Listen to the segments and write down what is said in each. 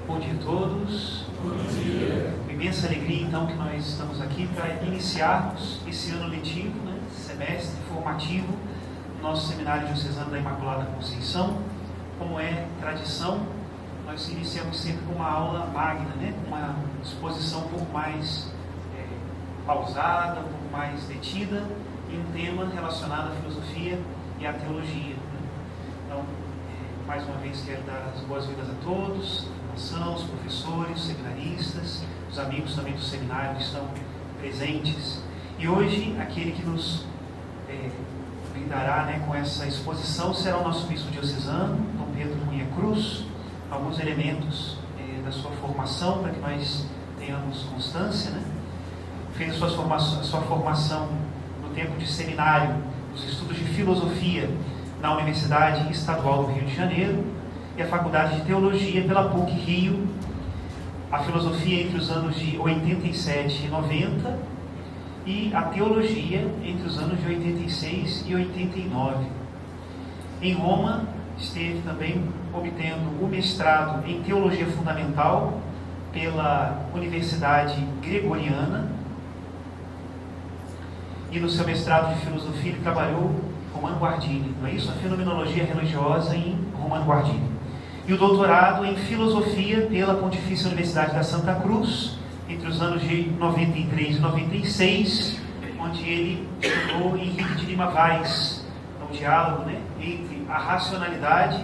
Bom dia a todos. Bom dia. Com imensa alegria, então, que nós estamos aqui para iniciarmos esse ano letivo, semestre formativo, no nosso Seminário Diocesano da Imaculada Conceição. Como é tradição, nós iniciamos sempre com uma aula magna, uma exposição um pouco mais pausada, um pouco mais detida, em um tema relacionado à filosofia e à teologia. Então, mais uma vez quero dar as boas-vindas a todos, os professores, os seminaristas, os amigos também do seminário que estão presentes. E hoje, aquele que nos brindará com essa exposição será o nosso bispo diocesano, Dom Pedro Cunha Cruz. Alguns elementos da sua formação, para que nós tenhamos constância. Fez a sua formação no tempo de seminário, nos estudos de filosofia na Universidade Estadual do Rio de Janeiro e a Faculdade de Teologia pela PUC Rio, a filosofia entre os anos de 87 e 90 e a teologia entre os anos de 86 e 89. Em Roma, esteve também obtendo o mestrado em Teologia Fundamental pela Universidade Gregoriana, e no seu mestrado de Filosofia ele trabalhou Romano Guardini, não é isso? A Fenomenologia Religiosa em Romano Guardini. E o doutorado em Filosofia pela Pontifícia Universidade da Santa Cruz, entre os anos de 93 e 96, onde ele estudou Henrique de Lima Vaz, um diálogo entre a racionalidade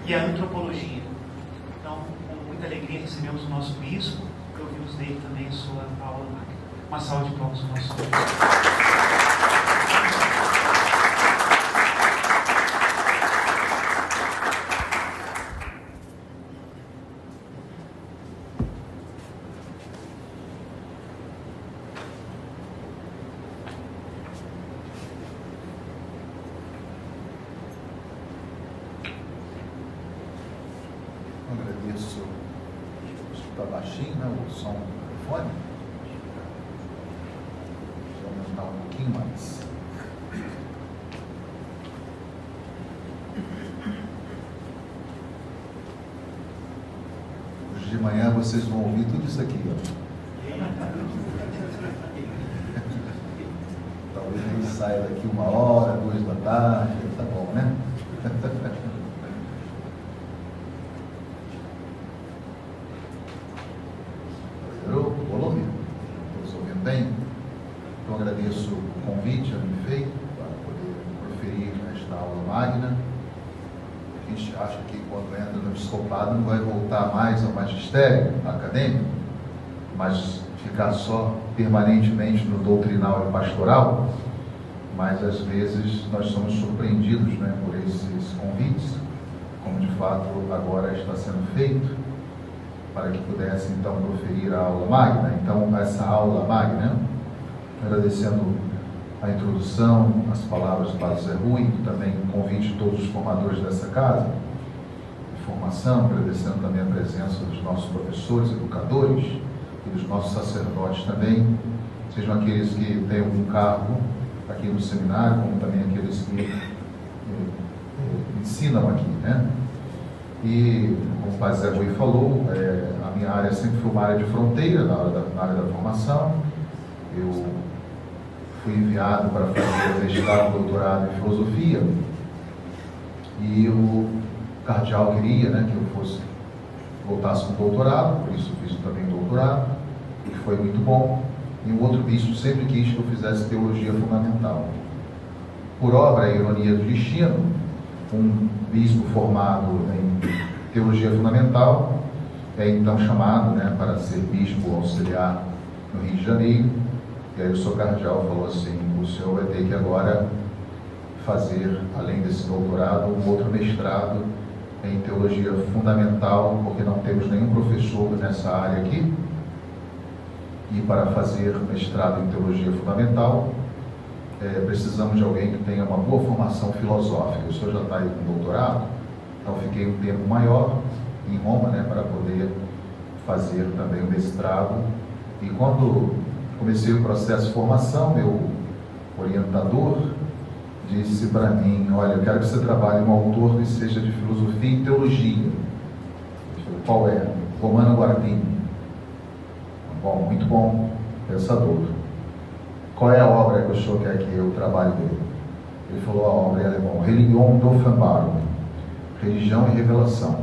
e a antropologia. Então, com muita alegria recebemos o nosso bispo e ouvimos dele também a sua aula magna. Uma salva de palmas ao nosso bispo. Agradeço. Está baixinho, o som do microfone. Vou aumentar um pouquinho mais. Hoje de manhã vocês vão ouvir tudo isso aqui, Talvez a gente saia daqui 1h, 2 da tarde, tá bom, né? Volume? Todos ouvindo bem? Então agradeço o convite a me feito para poder proferir esta aula magna. A gente acha que quando entra no episcopado não vai voltar mais ao magistério acadêmico, mas ficar só permanentemente no doutrinal e pastoral, mas às vezes nós somos surpreendidos por esses convites, como de fato agora está sendo feito, para que pudesse então proferir a aula magna. Então, essa aula magna, agradecendo a introdução, as palavras do Padre Zé Rui, também o convite de todos os formadores dessa casa de formação, agradecendo também a presença dos nossos professores, educadores e dos nossos sacerdotes também, sejam aqueles que têm algum cargo aqui no seminário, como também aqueles que ensinam aqui, E, como o Padre Zé Rui falou, a minha área sempre foi uma área de fronteira, na área da formação. Eu fui enviado para fazer mestrado, doutorado em filosofia, e o cardeal queria que eu voltasse com doutorado, por isso fiz também doutorado, e foi muito bom. E o outro bispo sempre quis que eu fizesse teologia fundamental. Por obra e ironia do destino, um bispo formado em teologia fundamental é então chamado para ser bispo auxiliar no Rio de Janeiro. E aí o seu cardeal falou assim: o senhor vai ter que agora fazer, além desse doutorado, um outro mestrado em teologia fundamental, porque não temos nenhum professor nessa área aqui. E para fazer mestrado em teologia fundamental, precisamos de alguém que tenha uma boa formação filosófica. O senhor já está aí com doutorado, então fiquei um tempo maior em Roma, para poder fazer também o mestrado. E quando comecei o processo de formação, meu orientador disse para mim: olha, eu quero que você trabalhe um autor que seja de filosofia e teologia. Eu falei: qual é? Romano Guardini. Bom, muito bom pensador. Qual é a obra que o senhor quer que eu trabalhe dele? Ele falou a obra em alemão, Religion und Offenbarung, Religião e Revelação.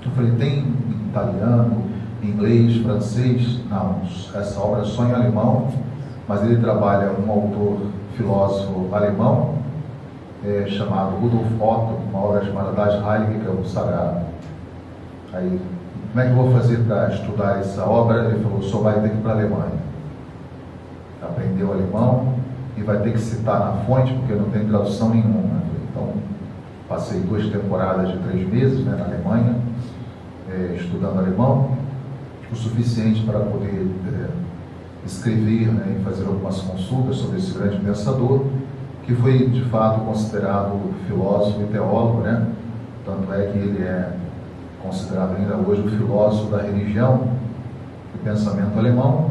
Eu falei, tem em italiano, inglês, francês? Não, essa obra é só em alemão, mas ele trabalha um autor filósofo alemão, chamado Rudolf Otto, uma obra chamada Das Heilige, que é o Sagrado. Aí, como é que eu vou fazer para estudar essa obra? Ele falou, só vai ter que ir para a Alemanha. Aprendeu alemão e vai ter que citar na fonte, porque não tem tradução nenhuma. Então, passei 2 temporadas de 3 meses, né, na Alemanha, estudando alemão, o suficiente para poder escrever, né, e fazer algumas consultas sobre esse grande pensador, que foi de fato considerado filósofo e teólogo, né? Tanto é que ele é considerado ainda hoje o filósofo da religião e pensamento alemão,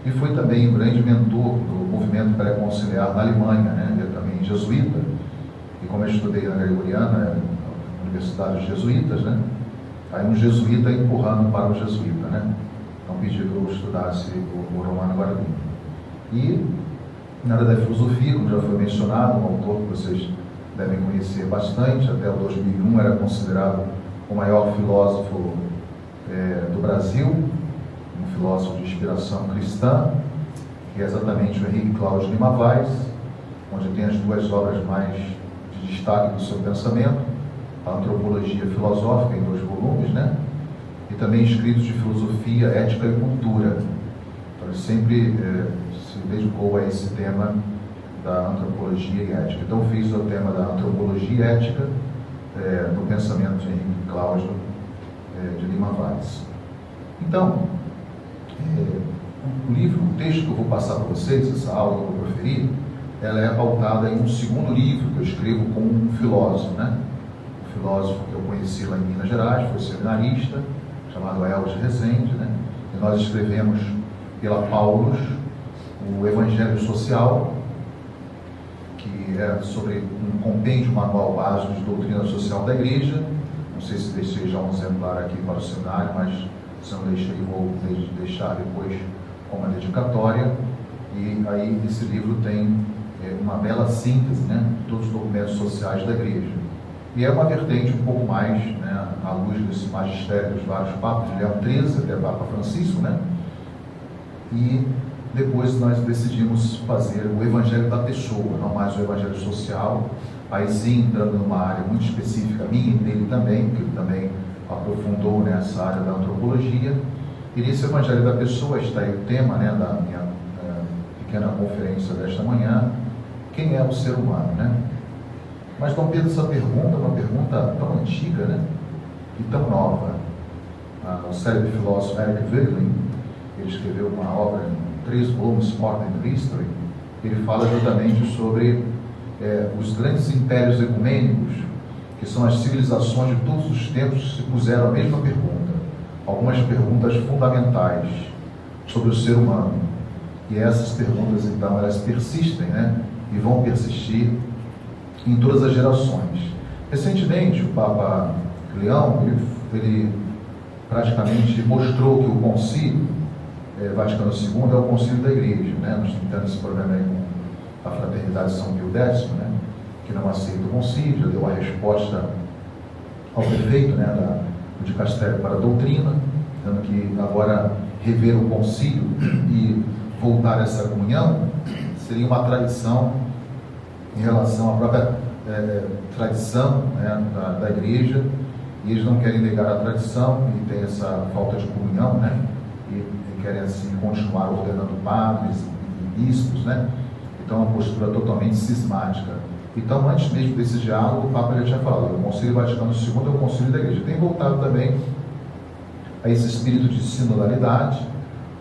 e foi também um grande mentor do movimento pré-conciliar na Alemanha, né? Ele é também jesuíta, e como eu estudei na Gregoriana, na Universidade dos Jesuítas, né? Aí um jesuíta empurrando para o jesuíta, né? Então pediu que eu estudasse o Romano Guardini. E na área da filosofia, como já foi mencionado, um autor que vocês devem conhecer bastante, até o 2001 era considerado o maior filósofo do Brasil, um filósofo de inspiração cristã, que é exatamente o Henrique Cláudio Lima Vaz, onde tem as 2 obras mais de destaque do seu pensamento, a Antropologia Filosófica, em 2 volumes, né? E também escritos de filosofia, ética e cultura. Então ele sempre se dedicou a esse tema da antropologia e ética. Então fiz o tema da antropologia e ética no pensamento de Henrique Cláudio de Lima Vaz. Então, o texto que eu vou passar para vocês, essa aula que eu vou proferir, ela é pautada em um segundo livro que eu escrevo com um filósofo, né? Um filósofo que eu conheci lá em Minas Gerais, foi seminarista, chamado Elvis Rezende, né? E nós escrevemos pela Paulus o Evangelho Social, que é sobre um compêndio manual básico de doutrina social da Igreja. Não sei se deixei já um exemplar aqui para o seminário, mas se não deixei, vou deixar depois como uma dedicatória. E aí esse livro tem uma bela síntese, né, de todos os documentos sociais da Igreja. E é uma vertente um pouco mais, né, à luz desse magistério dos vários papas, de Leão XIII até Papa Francisco, né? E depois nós decidimos fazer o Evangelho da Pessoa, não mais o Evangelho Social, aí sim entrando numa área muito específica minha e dele também, que ele também aprofundou nessa área da antropologia. E nesse Evangelho da Pessoa está aí o tema, né, da minha pequena conferência desta manhã: quem é o ser humano, né? Mas Dom Pedro, essa pergunta é uma pergunta tão antiga, né, e tão nova. O célebre filósofo Eric Voegelin, ele escreveu uma obra em 3 volumes, Modern History. Ele fala justamente sobre os grandes impérios ecumênicos, que são as civilizações de todos os tempos, que se puseram a mesma pergunta, algumas perguntas fundamentais sobre o ser humano. E essas perguntas, então, elas persistem, né, e vão persistir em todas as gerações. Recentemente, o Papa Leão, ele praticamente mostrou que o Concílio Vaticano II é o Concílio da Igreja, né? Nós temos esse problema aí com a Fraternidade São Pio X, né, que não aceita o Concílio, já deu a resposta ao prefeito, né, do Dicastério para a Doutrina, dizendo que agora rever o Concílio e voltar a essa comunhão seria uma traição em relação à própria tradição, né, da Igreja, e eles não querem negar a tradição e tem essa falta de comunhão, né, e querem assim continuar ordenando padres e bispos, né? Então é uma postura totalmente cismática. Então, antes mesmo desse diálogo, o Papa já tinha falado: o Concílio Vaticano II é o Concílio da Igreja. Tem voltado também a esse espírito de sinodalidade,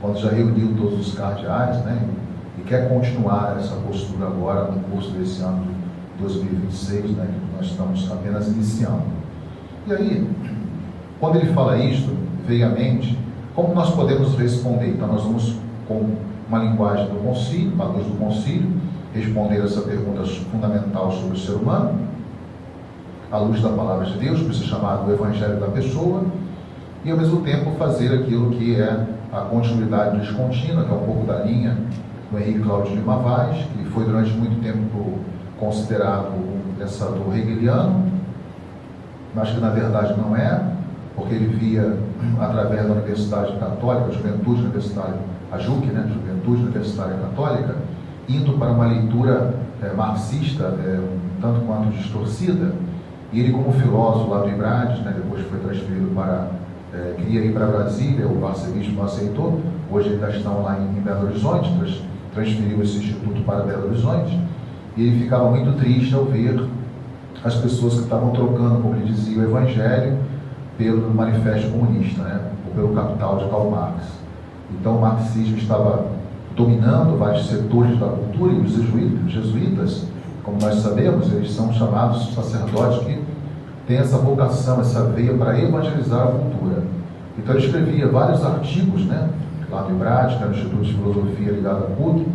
quando já reuniu todos os cardeais, né? E quer continuar essa postura agora no curso desse ano de 2026, né? Que nós estamos apenas iniciando. E aí, quando ele fala isto, veio à mente como nós podemos responder. Então nós vamos, com uma linguagem do Concílio, uma luz do Concílio, responder essa pergunta fundamental sobre o ser humano, à luz da Palavra de Deus, por isso é chamado o Evangelho da Pessoa. e ao mesmo tempo fazer aquilo que é a continuidade descontínua, que é um pouco da linha do Henrique Cláudio de Lima Vaz, que foi durante muito tempo considerado um pensador hegeliano, mas que na verdade não é, porque ele via através da Universidade Católica, a Juventude Universitária, a JUC, né, Juventude Universitária Católica, indo para uma leitura marxista, um tanto quanto distorcida, e ele como filósofo lá do Ibrades, né, depois foi transferido para, queria ir para Brasília, o arcebispo não aceitou, hoje ainda estão lá em Belo Horizonte, transferiu esse instituto para Belo Horizonte, e ele ficava muito triste ao ver as pessoas que estavam trocando, como ele dizia, o Evangelho pelo Manifesto Comunista, né, ou pelo Capital de Karl Marx. Então o marxismo estava dominando vários setores da cultura, e os jesuítas, como nós sabemos, eles são chamados sacerdotes que têm essa vocação, essa veia para evangelizar a cultura. Então ele escrevia vários artigos, né, lá no Ibrades, que era o Instituto de Filosofia ligado à PUC,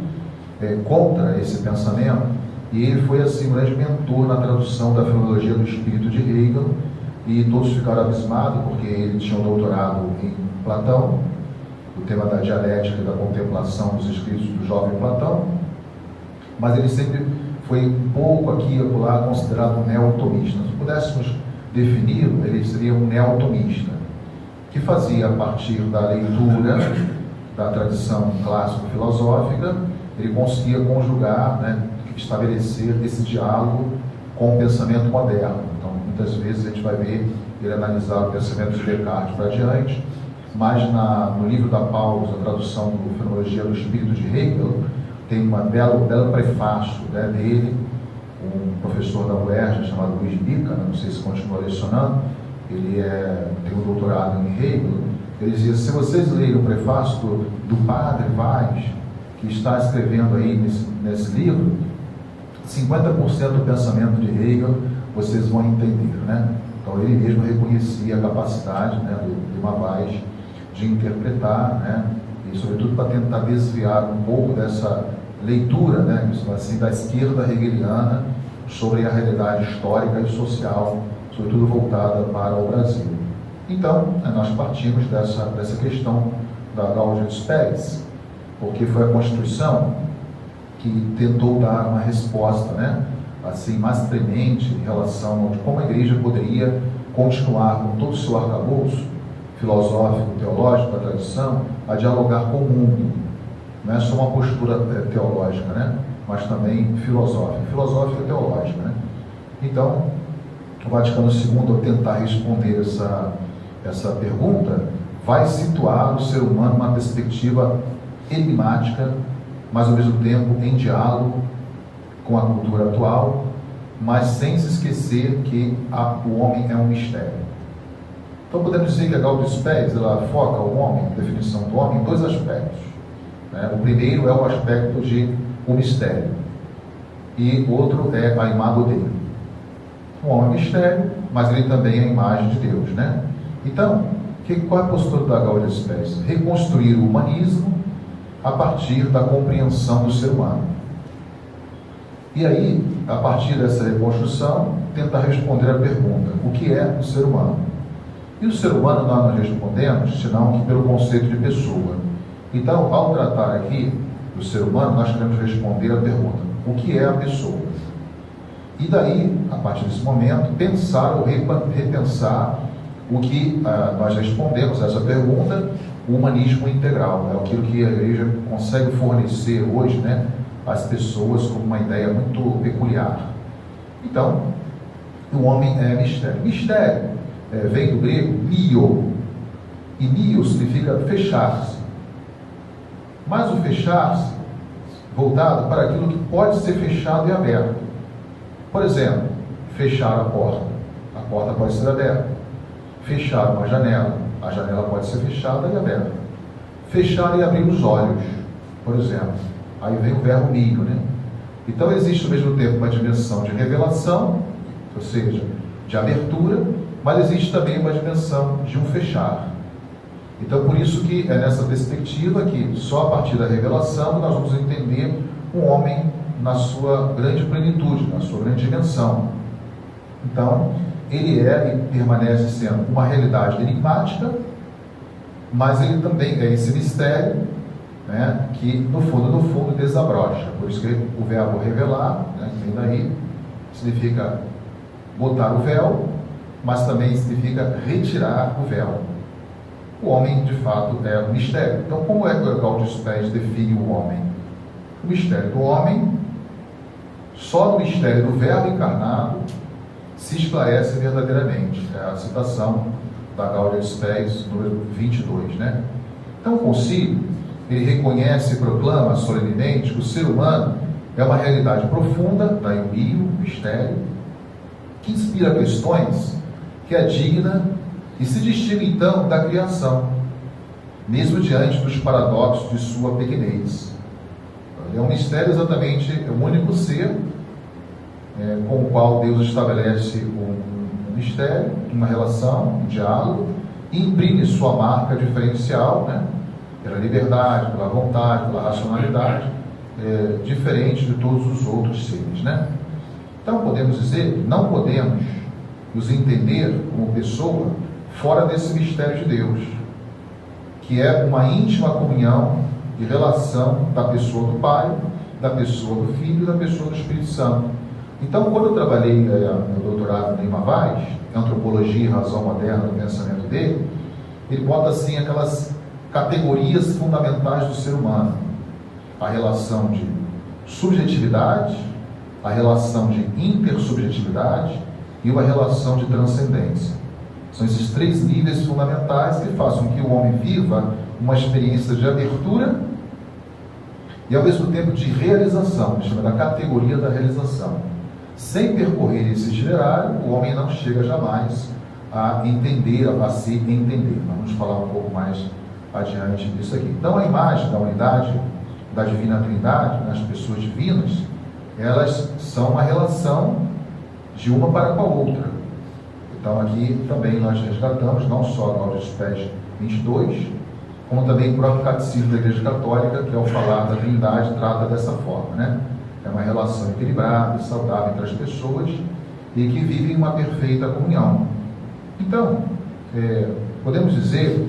contra esse pensamento, e ele foi assim um grande mentor na tradução da Filologia do Espírito de Hegel, e todos ficaram abismados, porque ele tinha um doutorado em Platão, o tema da dialética e da contemplação dos escritos do jovem Platão, mas ele sempre foi um pouco aqui e acolá considerado um neotomista. Se pudéssemos defini-lo, ele seria um neotomista, que fazia, a partir da leitura da tradição clássico-filosófica, ele conseguia conjugar, né, estabelecer esse diálogo com o pensamento moderno. Então, muitas vezes a gente vai ver ele analisar o pensamento de Descartes para diante, mas no livro da Paulus, a tradução do Fenomenologia do Espírito de Hegel, tem um belo prefácio, né, dele, um professor da UERJ chamado Luiz Bica, não sei se continua lecionando, ele tem um doutorado em Hegel. Ele dizia: se vocês lerem o prefácio do padre Vaz, que está escrevendo aí nesse livro, 50% do pensamento de Hegel vocês vão entender, né? Então ele mesmo reconhecia a capacidade, né, do Lima Vaz de interpretar, né, e sobretudo para tentar desviar um pouco dessa leitura, né, assim, da esquerda hegeliana sobre a realidade histórica e social, sobretudo voltada para o Brasil. Então, nós partimos dessa questão da Gaudium Spes, porque foi a Constituição que tentou dar uma resposta, né, assim, mais premente em relação a como a Igreja poderia continuar com todo o seu arcabouço filosófico, teológico, da tradição, a dialogar com o mundo. Não é só uma postura teológica, né, mas também filosófica e teológica, né? Então, o Vaticano II, ao tentar responder essa pergunta, vai situar o ser humano numa perspectiva enigmática, mas ao mesmo tempo em diálogo com a cultura atual, mas sem se esquecer que o homem é um mistério. Então podemos dizer que a Gaudium Spes, ela foca o homem, a definição do homem, em dois aspectos, né? O primeiro é o aspecto de o mistério, e o outro é a imago Dei. O homem é mistério, mas ele também é a imagem de Deus, né? Então, qual é a postura da Gaudium Spes? Reconstruir o humanismo a partir da compreensão do ser humano. E aí, a partir dessa reconstrução, tentar responder a pergunta: o que é o ser humano? E o ser humano nós não respondemos, senão que pelo conceito de pessoa. Então, ao tratar aqui do ser humano, nós queremos responder a pergunta: o que é a pessoa? E daí, a partir desse momento, pensar ou repensar o que nós respondemos a essa pergunta, o humanismo integral. É aquilo que a Igreja consegue fornecer hoje, né, às pessoas como uma ideia muito peculiar. Então, o homem é mistério. Mistério vem do grego mio, e mio significa fechar-se. Mas o fechar-se, voltado para aquilo que pode ser fechado e aberto. Por exemplo, fechar a porta pode ser aberta. Fechar uma janela, a janela pode ser fechada e aberta. Fechar e abrir os olhos, por exemplo. Aí vem o verbo mio, né? Então existe ao mesmo tempo uma dimensão de revelação, ou seja, de abertura, mas existe também uma dimensão de um fechar. Então por isso que é nessa perspectiva que só a partir da revelação nós vamos entender o homem na sua grande plenitude, na sua grande dimensão. Então, ele é e permanece sendo uma realidade enigmática, mas ele também é esse mistério, né, que no fundo desabrocha. Por isso que o verbo revelar, né, que vem daí, significa botar o véu, mas também significa retirar o véu. O homem, de fato, é um mistério. Então, como é que o Gaudium Spes define o homem? O mistério do homem, só no mistério do verbo encarnado, se esclarece verdadeiramente. É a citação da Gaudium Spes, número 22, né? Então, o concílio, ele reconhece e proclama solenemente que o ser humano é uma realidade profunda, daí o rio, mistério, que inspira questões, que é digna e se distingue então da criação, mesmo diante dos paradoxos de sua pequenez. É um mistério exatamente, é o único ser com o qual Deus estabelece um mistério, uma relação, um diálogo, e imprime sua marca diferencial, né? Pela liberdade, pela vontade, pela racionalidade, diferente de todos os outros seres, né? Então podemos dizer, não podemos nos entender como pessoa fora desse mistério de Deus, que é uma íntima comunhão e relação da pessoa do Pai, da pessoa do Filho e da pessoa do Espírito Santo. Então, quando eu trabalhei meu doutorado no Lima Vaz, Antropologia e Razão Moderna do Pensamento dele, ele bota assim aquelas categorias fundamentais do ser humano: a relação de subjetividade, a relação de intersubjetividade e uma relação de transcendência. São esses três níveis fundamentais que fazem com que o homem viva uma experiência de abertura e ao mesmo tempo de realização, chama da categoria da realização. Sem percorrer esse itinerário, o homem não chega jamais a entender, a se entender. Vamos falar um pouco mais adiante disso aqui. Então, a imagem da unidade da Divina Trindade, nas pessoas divinas, elas são uma relação de uma para com a outra. Então, aqui também nós resgatamos não só o Gaudium Spes 22, como também o próprio Catecismo da Igreja Católica, que ao falar da Trindade trata dessa forma, né? É uma relação equilibrada e saudável entre as pessoas e que vivem uma perfeita comunhão. Então, podemos dizer,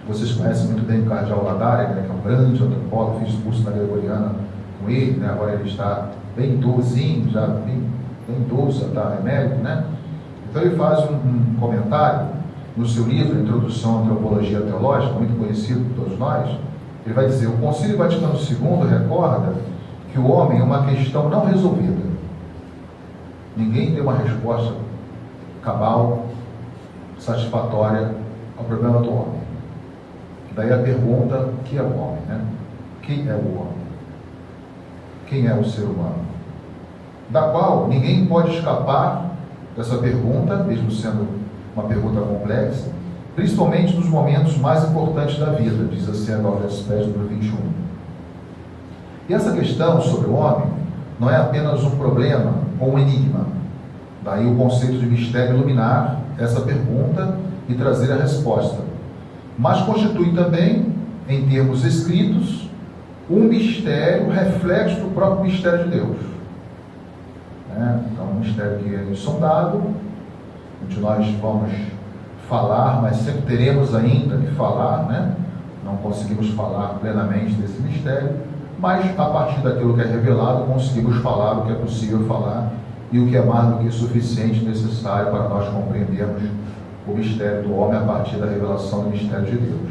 vocês conhecem muito bem o Cardeal Ladária, né, que é um grande antropólogo, fiz curso na Gregoriana com ele, né? Agora ele está bem idosinho, já bem idoso, está emérito, né? Então ele faz um comentário no seu livro, Introdução à Antropologia Teológica, muito conhecido por todos nós. Ele vai dizer: o Concílio Vaticano II recorda que o homem é uma questão não resolvida. Ninguém tem uma resposta cabal, satisfatória ao problema do homem. Daí a pergunta: o que é o homem, né? Quem é o homem? Quem é o ser humano? Da qual ninguém pode escapar dessa pergunta, mesmo sendo uma pergunta complexa, principalmente nos momentos mais importantes da vida, diz assim a Gaudium Spes número 21. E essa questão sobre o homem não é apenas um problema ou um enigma. Daí o conceito de mistério iluminar essa pergunta e trazer a resposta. Mas constitui também, em termos escritos, um mistério, reflexo do próprio mistério de Deus. Então, um mistério que é insondável, onde nós vamos falar, mas sempre teremos ainda que falar, né? Não conseguimos falar plenamente desse mistério, mas a partir daquilo que é revelado, conseguimos falar o que é possível falar e o que é mais do que suficiente, necessário para nós compreendermos o mistério do homem a partir da revelação do mistério de Deus.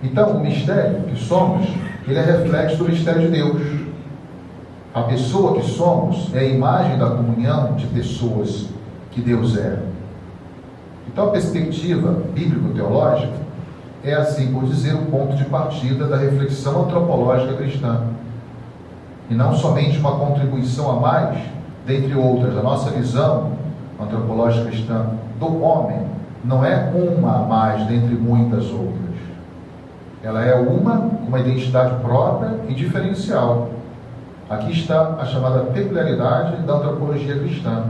Então, o mistério que somos, ele é reflexo do mistério de Deus. A pessoa que somos é a imagem da comunhão de pessoas que Deus é. Então, a perspectiva bíblico-teológica é, assim por dizer, o ponto de partida da reflexão antropológica cristã. E não somente uma contribuição a mais, dentre outras. A nossa visão antropológica cristã do homem não é uma a mais dentre muitas outras. Ela é uma com uma identidade própria e diferencial. Aqui está a chamada peculiaridade da antropologia cristã.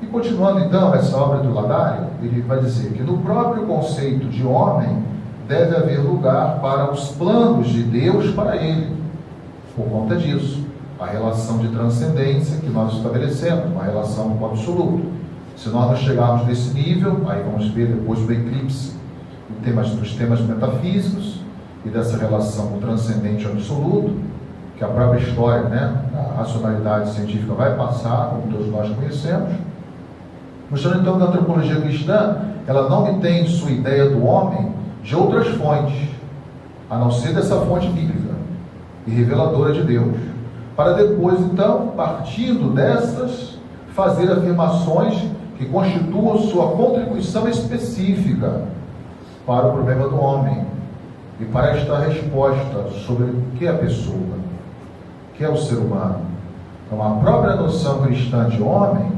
E continuando então essa obra do Ladário, ele vai dizer que no próprio conceito de homem deve haver lugar para os planos de Deus para ele. Por conta disso, a relação de transcendência que nós estabelecemos, uma relação com o absoluto. Se nós não chegarmos nesse nível, aí vamos ver depois do eclipse dos temas metafísicos e dessa relação com o transcendente e o absoluto, que a própria história, né, a racionalidade científica vai passar, como todos nós conhecemos, mostrando então que a antropologia cristã, ela não obtém sua ideia do homem de outras fontes, a não ser dessa fonte bíblica e reveladora de Deus, para depois então, partindo dessas, fazer afirmações que constituam sua contribuição específica para o problema do homem e para esta resposta sobre o que é a pessoa, o que é o ser humano. Então, a própria noção cristã de homem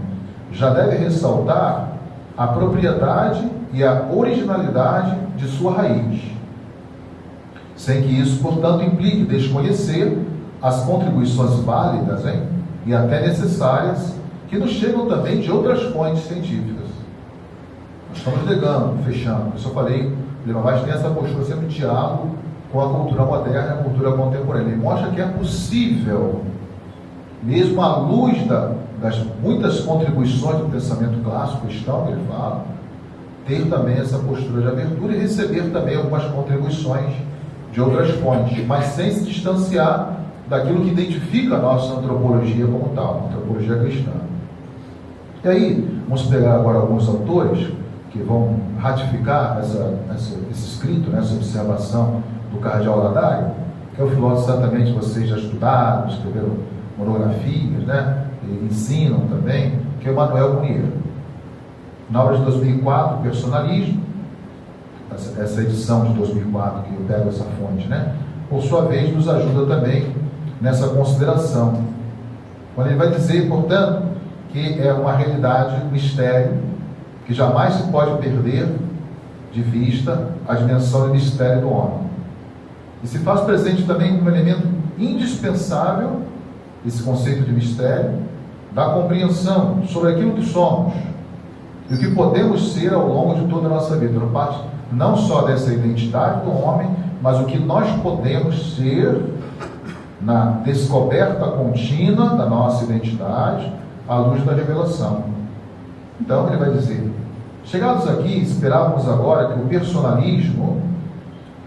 já deve ressaltar a propriedade e a originalidade de sua raiz, sem que isso, portanto, implique desconhecer as contribuições válidas, e até necessárias, que nos chegam também de outras fontes científicas. Nós estamos negando, fechando. Por isso eu falei, o Lima Vaz tem essa postura sempre de diálogo com a cultura moderna e a cultura contemporânea. Ele mostra que é possível, mesmo à luz das muitas contribuições do pensamento clássico cristão que ele fala, ter também essa postura de abertura e receber também algumas contribuições de outras fontes, mas sem se distanciar daquilo que identifica a nossa antropologia como tal, a antropologia cristã. E aí, vamos pegar agora alguns autores que vão ratificar esse escrito, essa observação do cardeal Ladário, que é o filósofo exatamente vocês já estudaram, escreveram monografias, e ensinam também, que é o Manuel Munier. Na obra de 2004, Personalismo, essa edição de 2004, que eu pego essa fonte, por sua vez, nos ajuda também nessa consideração. Quando ele vai dizer, portanto, que é uma realidade, um mistério, que jamais se pode perder de vista a dimensão do mistério do homem. E se faz presente também como elemento indispensável, esse conceito de mistério, da compreensão sobre aquilo que somos e o que podemos ser ao longo de toda a nossa vida. Então, parte não só dessa identidade do homem, mas o que nós podemos ser na descoberta contínua da nossa identidade à luz da revelação. Então ele vai dizer: chegados aqui, esperávamos agora que o personalismo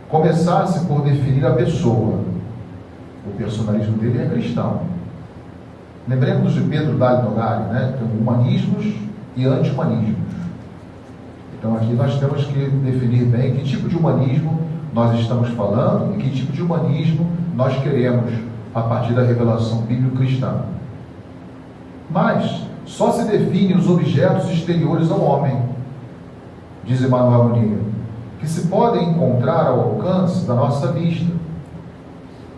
começasse por definir a pessoa. O personalismo dele é cristão. Lembremos de Pedro Dali Nogari, Tem humanismos e anti-humanismos. Então aqui nós temos que definir bem que tipo de humanismo nós estamos falando e que tipo de humanismo nós queremos a partir da revelação bíblico-cristã. Mas só se define os objetos exteriores ao homem, diz Emmanuel Munier, que se podem encontrar ao alcance da nossa vista.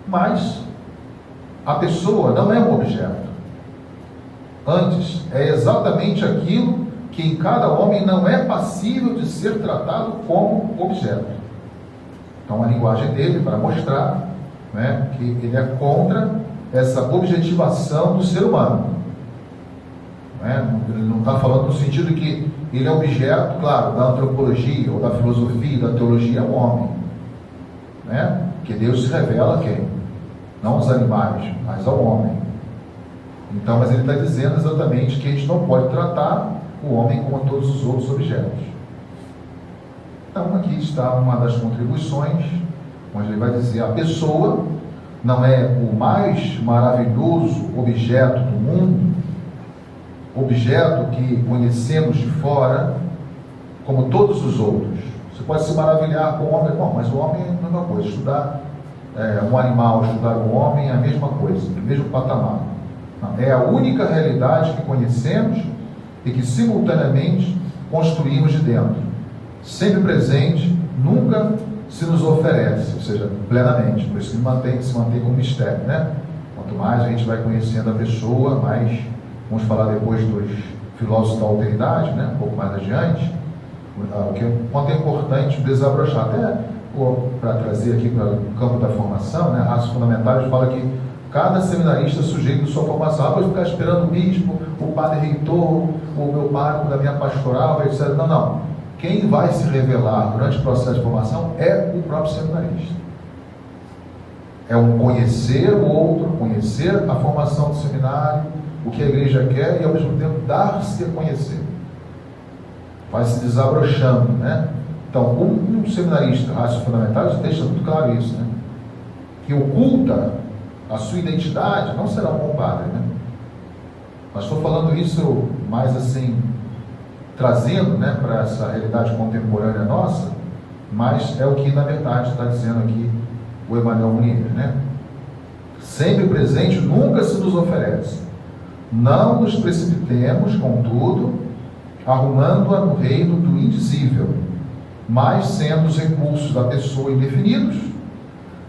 Mas a pessoa não é um objeto. Antes, é exatamente aquilo que em cada homem não é passível de ser tratado como objeto. Então a linguagem dele, para mostrar que ele é contra essa objetivação do ser humano. Ele não está falando no sentido que ele é objeto, claro, da antropologia, ou da filosofia, da teologia, ao homem. Que Deus se revela a quem? Não aos animais, mas ao homem. Então, mas ele está dizendo exatamente que a gente não pode tratar o homem como todos os outros objetos. Então, aqui está uma das contribuições, onde ele vai dizer: a pessoa não é o mais maravilhoso objeto do mundo, objeto que conhecemos de fora, como todos os outros. Você pode se maravilhar com o homem, bom, mas o homem é a mesma coisa. Estudar um animal, estudar um homem é a mesma coisa, o mesmo patamar. Não, é a única realidade que conhecemos e que simultaneamente construímos de dentro, sempre presente, nunca se nos oferece, ou seja, plenamente. Por isso que se mantém como mistério, Quanto mais a gente vai conhecendo a pessoa, mais vamos falar depois dos filósofos da alteridade, um pouco mais adiante, quanto é importante desabrochar. Até para trazer aqui para o campo da formação, raças fundamentais, fala que cada seminarista é sujeito de sua formação. Vou ficar esperando o bispo, o padre reitor, o meu pároco da minha pastoral, etc. Não. Quem vai se revelar durante o processo de formação é o próprio seminarista. É um conhecer o outro, conhecer a formação do seminário, o que a igreja quer, e ao mesmo tempo dar-se a conhecer. Vai se desabrochando, Então, um seminarista racio-fundamental deixa muito claro isso, né? Que oculta a sua identidade não será um bom padre, né? Mas estou falando isso mais assim, trazendo, né, para essa realidade contemporânea nossa, mas é o que na verdade está dizendo aqui o Emmanuel Munier, né? Sempre presente, nunca se nos oferece. Não nos precipitemos, contudo, arrumando-a no reino do indizível, mas sendo os recursos da pessoa indefinidos,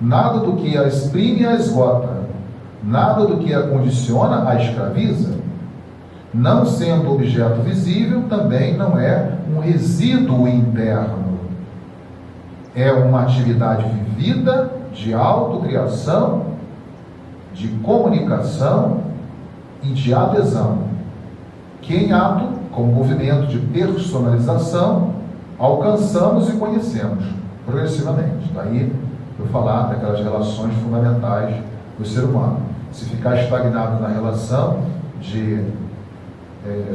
nada do que a exprime a esgota, nada do que a condiciona a escraviza. Não sendo objeto visível, também não é um resíduo interno. É uma atividade vivida de autocriação, de comunicação e de adesão, que em ato, com movimento de personalização, alcançamos e conhecemos progressivamente. Daí eu falar daquelas relações fundamentais do ser humano. Se ficar estagnado na relação de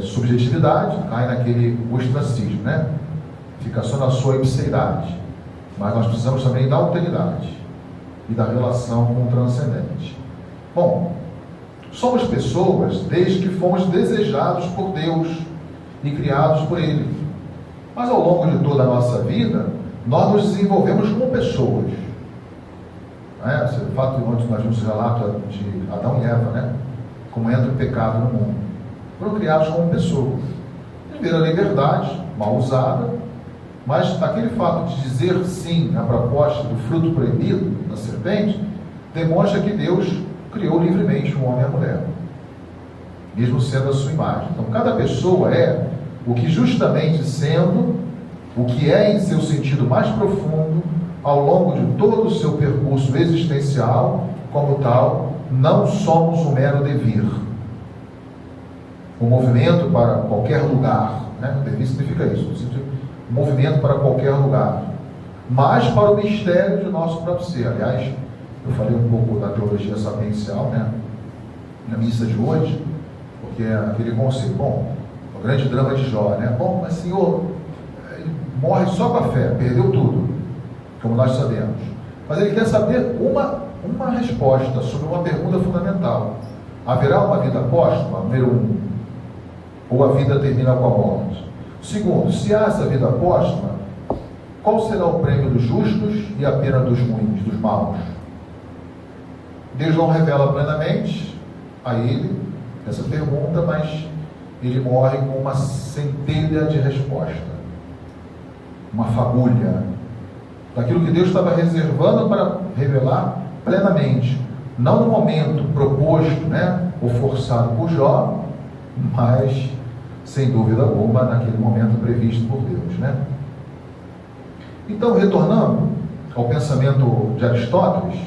subjetividade, cai naquele ostracismo, né? Fica só na sua ipseidade. Mas nós precisamos também da alteridade e da relação com o transcendente. Bom, somos pessoas desde que fomos desejados por Deus e criados por Ele. Mas ao longo de toda a nossa vida, nós nos desenvolvemos como pessoas. O fato de onde nós vimos o relato de Adão e Eva, né? Como entra o pecado no mundo. Foram criados como pessoas. Viveram a liberdade, mal usada, mas aquele fato de dizer sim à proposta do fruto proibido da serpente, demonstra que Deus criou livremente o homem e a mulher, mesmo sendo a sua imagem. Então, cada pessoa é o que justamente sendo, o que é em seu sentido mais profundo, ao longo de todo o seu percurso existencial, como tal, não somos um mero devir. O movimento para qualquer lugar, né? Devir significa isso, um movimento para qualquer lugar, mas para o mistério de nosso próprio ser. Aliás, eu falei um pouco da teologia sapiencial, né, na missa de hoje, porque é aquele conceito, bom, o grande drama de Jó, né? Bom, mas Senhor, ele morre só com a fé, perdeu tudo, como nós sabemos. Mas ele quer saber uma resposta sobre uma pergunta fundamental: haverá uma vida póstuma? Número 1. Ou a vida termina com a morte? Segundo, se há essa vida póstuma, qual será o prêmio dos justos e a pena dos ruins, dos maus? Deus não revela plenamente a ele essa pergunta, mas ele morre com uma centelha de resposta, uma fagulha daquilo que Deus estava reservando para revelar plenamente, não no momento proposto, né, ou forçado por Jó, mas sem dúvida alguma naquele momento previsto por Deus, né? Então, retornando ao pensamento de Aristóteles,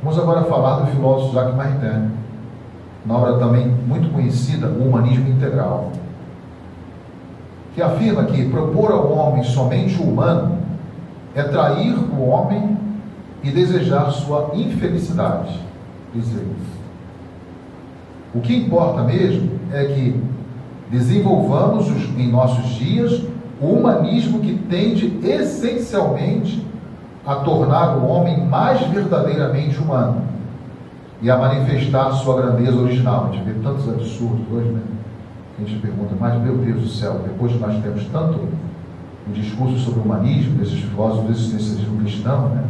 vamos agora falar do filósofo Jacques Maritain, na obra também muito conhecida, O Humanismo Integral, que afirma que propor ao homem somente o humano é trair o homem e desejar sua infelicidade. Diz ele. O que importa mesmo é que desenvolvamos em nossos dias o humanismo que tende essencialmente a tornar o homem mais verdadeiramente humano e a manifestar sua grandeza original. A gente vê tantos absurdos hoje, né? A gente pergunta, mas meu Deus do céu, depois de nós temos tanto um discurso sobre o humanismo, desses filósofos do existencialismo cristão, né?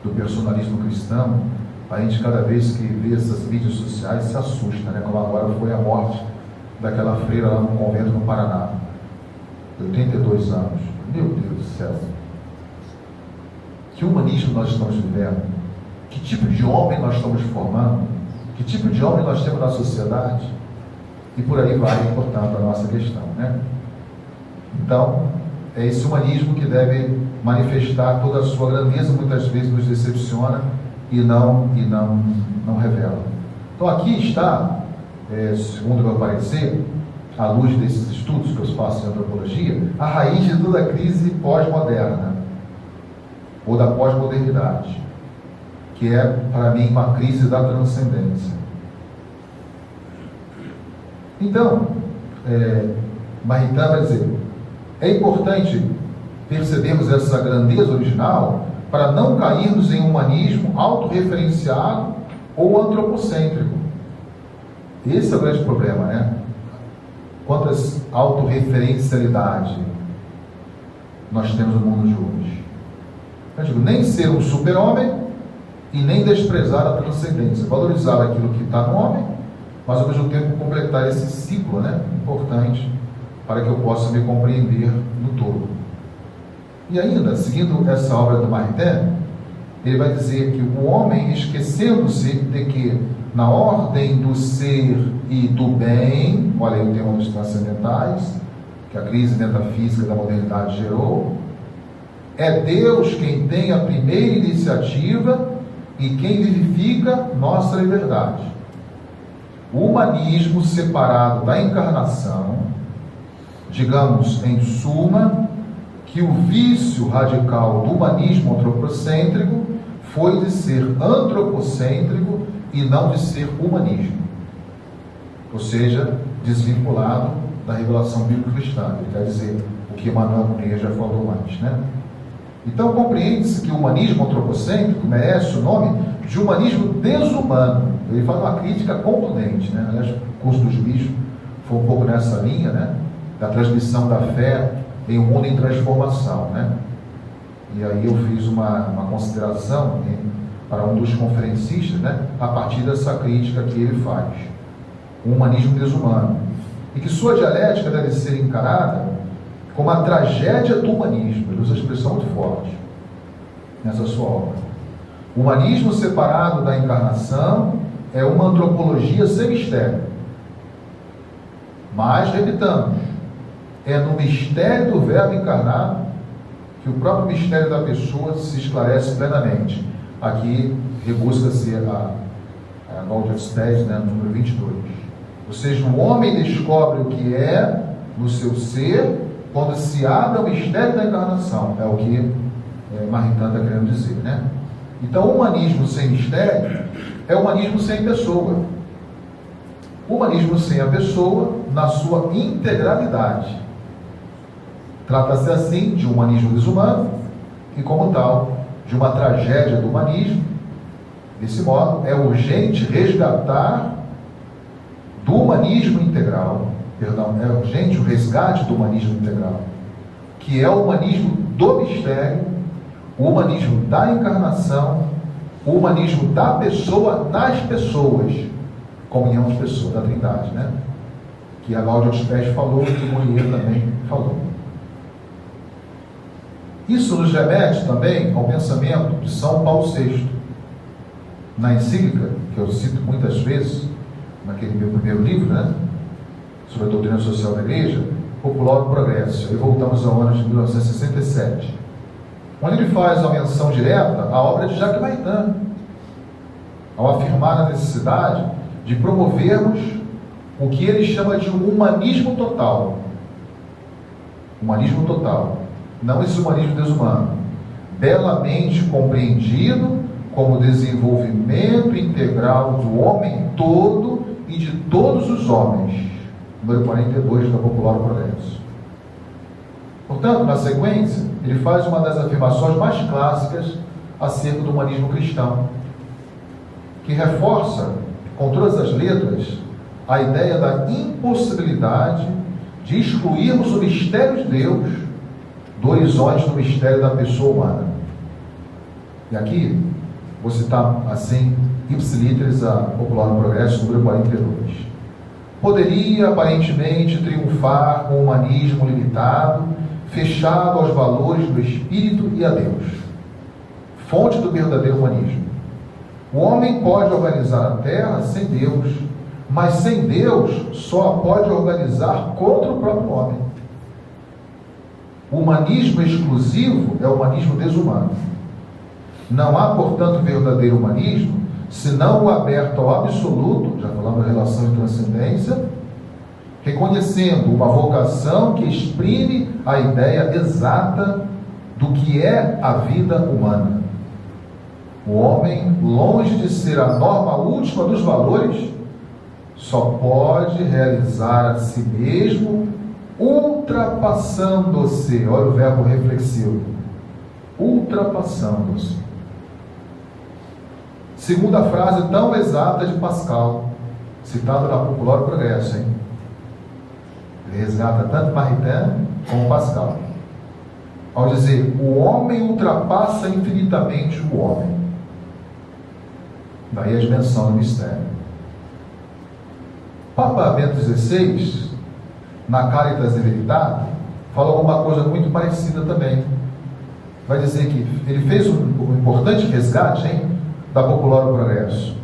Do personalismo cristão, a gente cada vez que vê essas mídias sociais se assusta, né? Como agora foi a morte daquela freira lá no convento no Paraná, 82 anos. Meu Deus do céu, que humanismo nós estamos vivendo? Que tipo de homem nós estamos formando? Que tipo de homem nós temos na sociedade? E por aí vai, portanto, a nossa questão, né? Então, é esse humanismo que deve manifestar toda a sua grandeza, muitas vezes nos decepciona e não revela. Então aqui está, segundo o meu parecer, à luz desses estudos que eu faço em antropologia, a raiz de toda a crise pós-moderna, ou da pós-modernidade, que é, para mim, uma crise da transcendência. Então, Maritain vai dizer, é importante percebemos essa grandeza original para não cairmos em um humanismo autorreferenciado ou antropocêntrico. Esse é o grande problema, né? Quantas autorreferencialidade nós temos no mundo de hoje. Eu digo, nem ser um super-homem e nem desprezar a transcendência. Valorizar aquilo que está no homem, mas ao mesmo tempo completar esse ciclo, né? Importante para que eu possa me compreender no todo. E ainda, seguindo essa obra do Maritain, ele vai dizer que o homem, esquecendo-se de que na ordem do ser e do bem, olha aí o tema dos transcendentais, que a crise metafísica da modernidade gerou, é Deus quem tem a primeira iniciativa e quem vivifica nossa liberdade. O humanismo separado da encarnação, digamos em suma, que o vício radical do humanismo antropocêntrico foi de ser antropocêntrico e não de ser humanismo, ou seja, desvinculado da revelação bíblico-cristã. Ele quer dizer o que Emmanuel Cunha já falou antes, né? Então compreende-se que o humanismo antropocêntrico merece o nome de humanismo desumano. Ele faz uma crítica contundente, né? Aliás, o curso dos bichos foi um pouco nessa linha, né? Da transmissão da fé em um mundo em transformação, né? E aí eu fiz uma consideração para um dos conferencistas, né? A partir dessa crítica que ele faz. O humanismo desumano. E que sua dialética deve ser encarada como a tragédia do humanismo. Ele usa a expressão muito forte nessa sua obra. O humanismo separado da encarnação é uma antropologia sem mistério. Mas, repitamos, é no mistério do Verbo encarnado que o próprio mistério da pessoa se esclarece plenamente. Aqui rebusca-se a Gaudium Spes, né, número 22. Ou seja, o homem descobre o que é no seu ser quando se abre ao mistério da encarnação. É o que Maritain está querendo dizer, né? Então, o humanismo sem mistério é o humanismo sem pessoa. O humanismo sem a pessoa na sua integralidade. Trata-se assim de um humanismo desumano e, como tal, de uma tragédia do humanismo. Desse modo, é urgente resgatar do humanismo integral, é urgente o resgate do humanismo integral, que é o humanismo do mistério, o humanismo da encarnação, o humanismo da pessoa nas pessoas, comunhão de pessoas, da Trindade, né? Que a Gaudium Spes falou, que Morier também falou. Isso nos remete também ao pensamento de São Paulo VI, na encíclica, que eu cito muitas vezes, naquele meu primeiro livro, né, sobre a doutrina social da Igreja, Popular do Progresso. E voltamos ao ano de 1967, onde ele faz uma menção direta à obra de Jacques Maritain, ao afirmar a necessidade de promovermos o que ele chama de um humanismo total. Humanismo total. Não esse humanismo desumano, belamente compreendido como desenvolvimento integral do homem todo e de todos os homens. Número 42 da Popular Progresso. Portanto, na sequência, ele faz uma das afirmações mais clássicas acerca do humanismo cristão, que reforça, com todas as letras, a ideia da impossibilidade de excluirmos o mistério de Deus do horizonte do mistério da pessoa humana. E aqui, vou citar assim, ipsiliteris a Popular no Progresso, número 42. Poderia, aparentemente, triunfar com o humanismo limitado, fechado aos valores do Espírito e a Deus, fonte do verdadeiro humanismo. O homem pode organizar a Terra sem Deus, mas sem Deus só a pode organizar contra o próprio homem. O humanismo exclusivo é o humanismo desumano. Não há, portanto, verdadeiro humanismo, senão o aberto ao absoluto, já falamos da relação de transcendência, reconhecendo uma vocação que exprime a ideia exata do que é a vida humana. O homem, longe de ser a norma última dos valores, só pode realizar a si mesmo ultra ultrapassando-se, olha o verbo reflexivo, ultrapassando-se. Segunda frase tão exata de Pascal, citada na Popular Progresso, hein? Ele resgata tanto Maritain como Pascal, ao dizer: o homem ultrapassa infinitamente o homem. Daí a dimensão do mistério. Papa Bento XVI, na Caritas in Veritate, fala alguma coisa muito parecida também. Vai dizer que ele fez um importante resgate, hein, da Popular Progresso,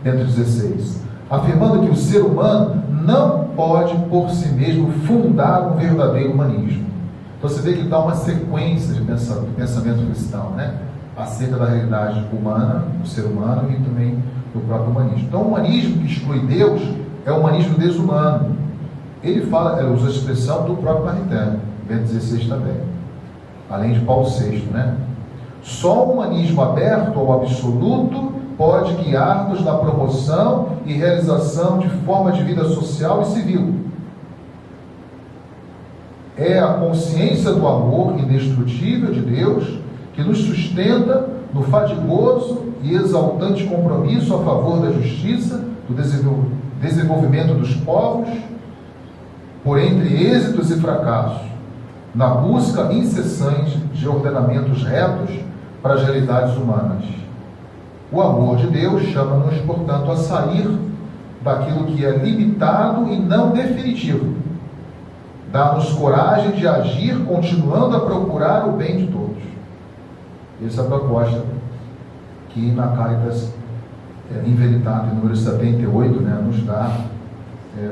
Bento XVI, afirmando que o ser humano não pode por si mesmo fundar um verdadeiro humanismo. Então você vê que dá uma sequência de pensamento cristão, né? Acerca da realidade humana, do ser humano e também do próprio humanismo. Então o humanismo que exclui Deus é o humanismo desumano. Ele fala, ele usa a expressão do próprio Maritain, Bento XVI também, além de Paulo VI, né? Só o humanismo aberto ao absoluto pode guiar-nos na promoção e realização de forma de vida social e civil. É a consciência do amor indestrutível de Deus que nos sustenta no fadigoso e exaltante compromisso a favor da justiça, do desenvolvimento dos povos, por entre êxitos e fracassos, na busca incessante de ordenamentos retos para as realidades humanas. O amor de Deus chama-nos, portanto, a sair daquilo que é limitado e não definitivo. Dá-nos coragem de agir, continuando a procurar o bem de todos. Essa é a proposta que na Caritas in Veritate, número 78, né, nos dá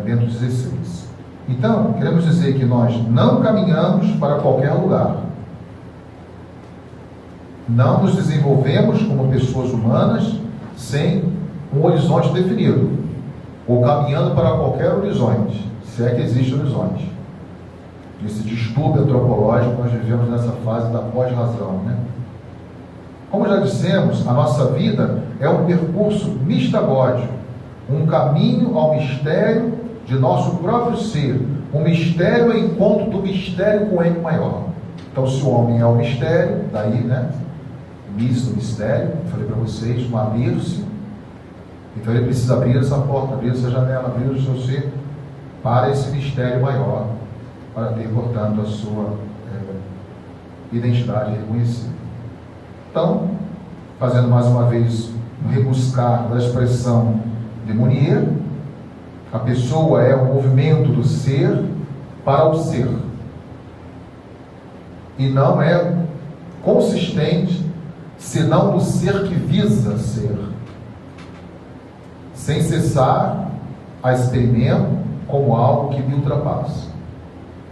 Bento XVI. Então, queremos dizer que nós não caminhamos para qualquer lugar. Não nos desenvolvemos como pessoas humanas sem um horizonte definido, ou caminhando para qualquer horizonte, se é que existe horizonte. Esse distúrbio antropológico, nós vivemos nessa fase da pós-razão, né? Como já dissemos, a nossa vida é um percurso mistagógico, um caminho ao mistério de nosso próprio ser, um mistério ao encontro do mistério com M maior. Então, se o homem é o mistério, daí, né? Mis do mistério, falei para vocês, um abrir-se. Então ele precisa abrir essa porta, abrir essa janela, abrir o seu ser para esse mistério maior, para ter, portanto, a sua identidade reconhecida. Então, fazendo mais uma vez um rebuscar da expressão de Mounier, a pessoa é o movimento do ser para o ser, e não é consistente senão do ser que visa ser, sem cessar a experimento como algo que me ultrapassa.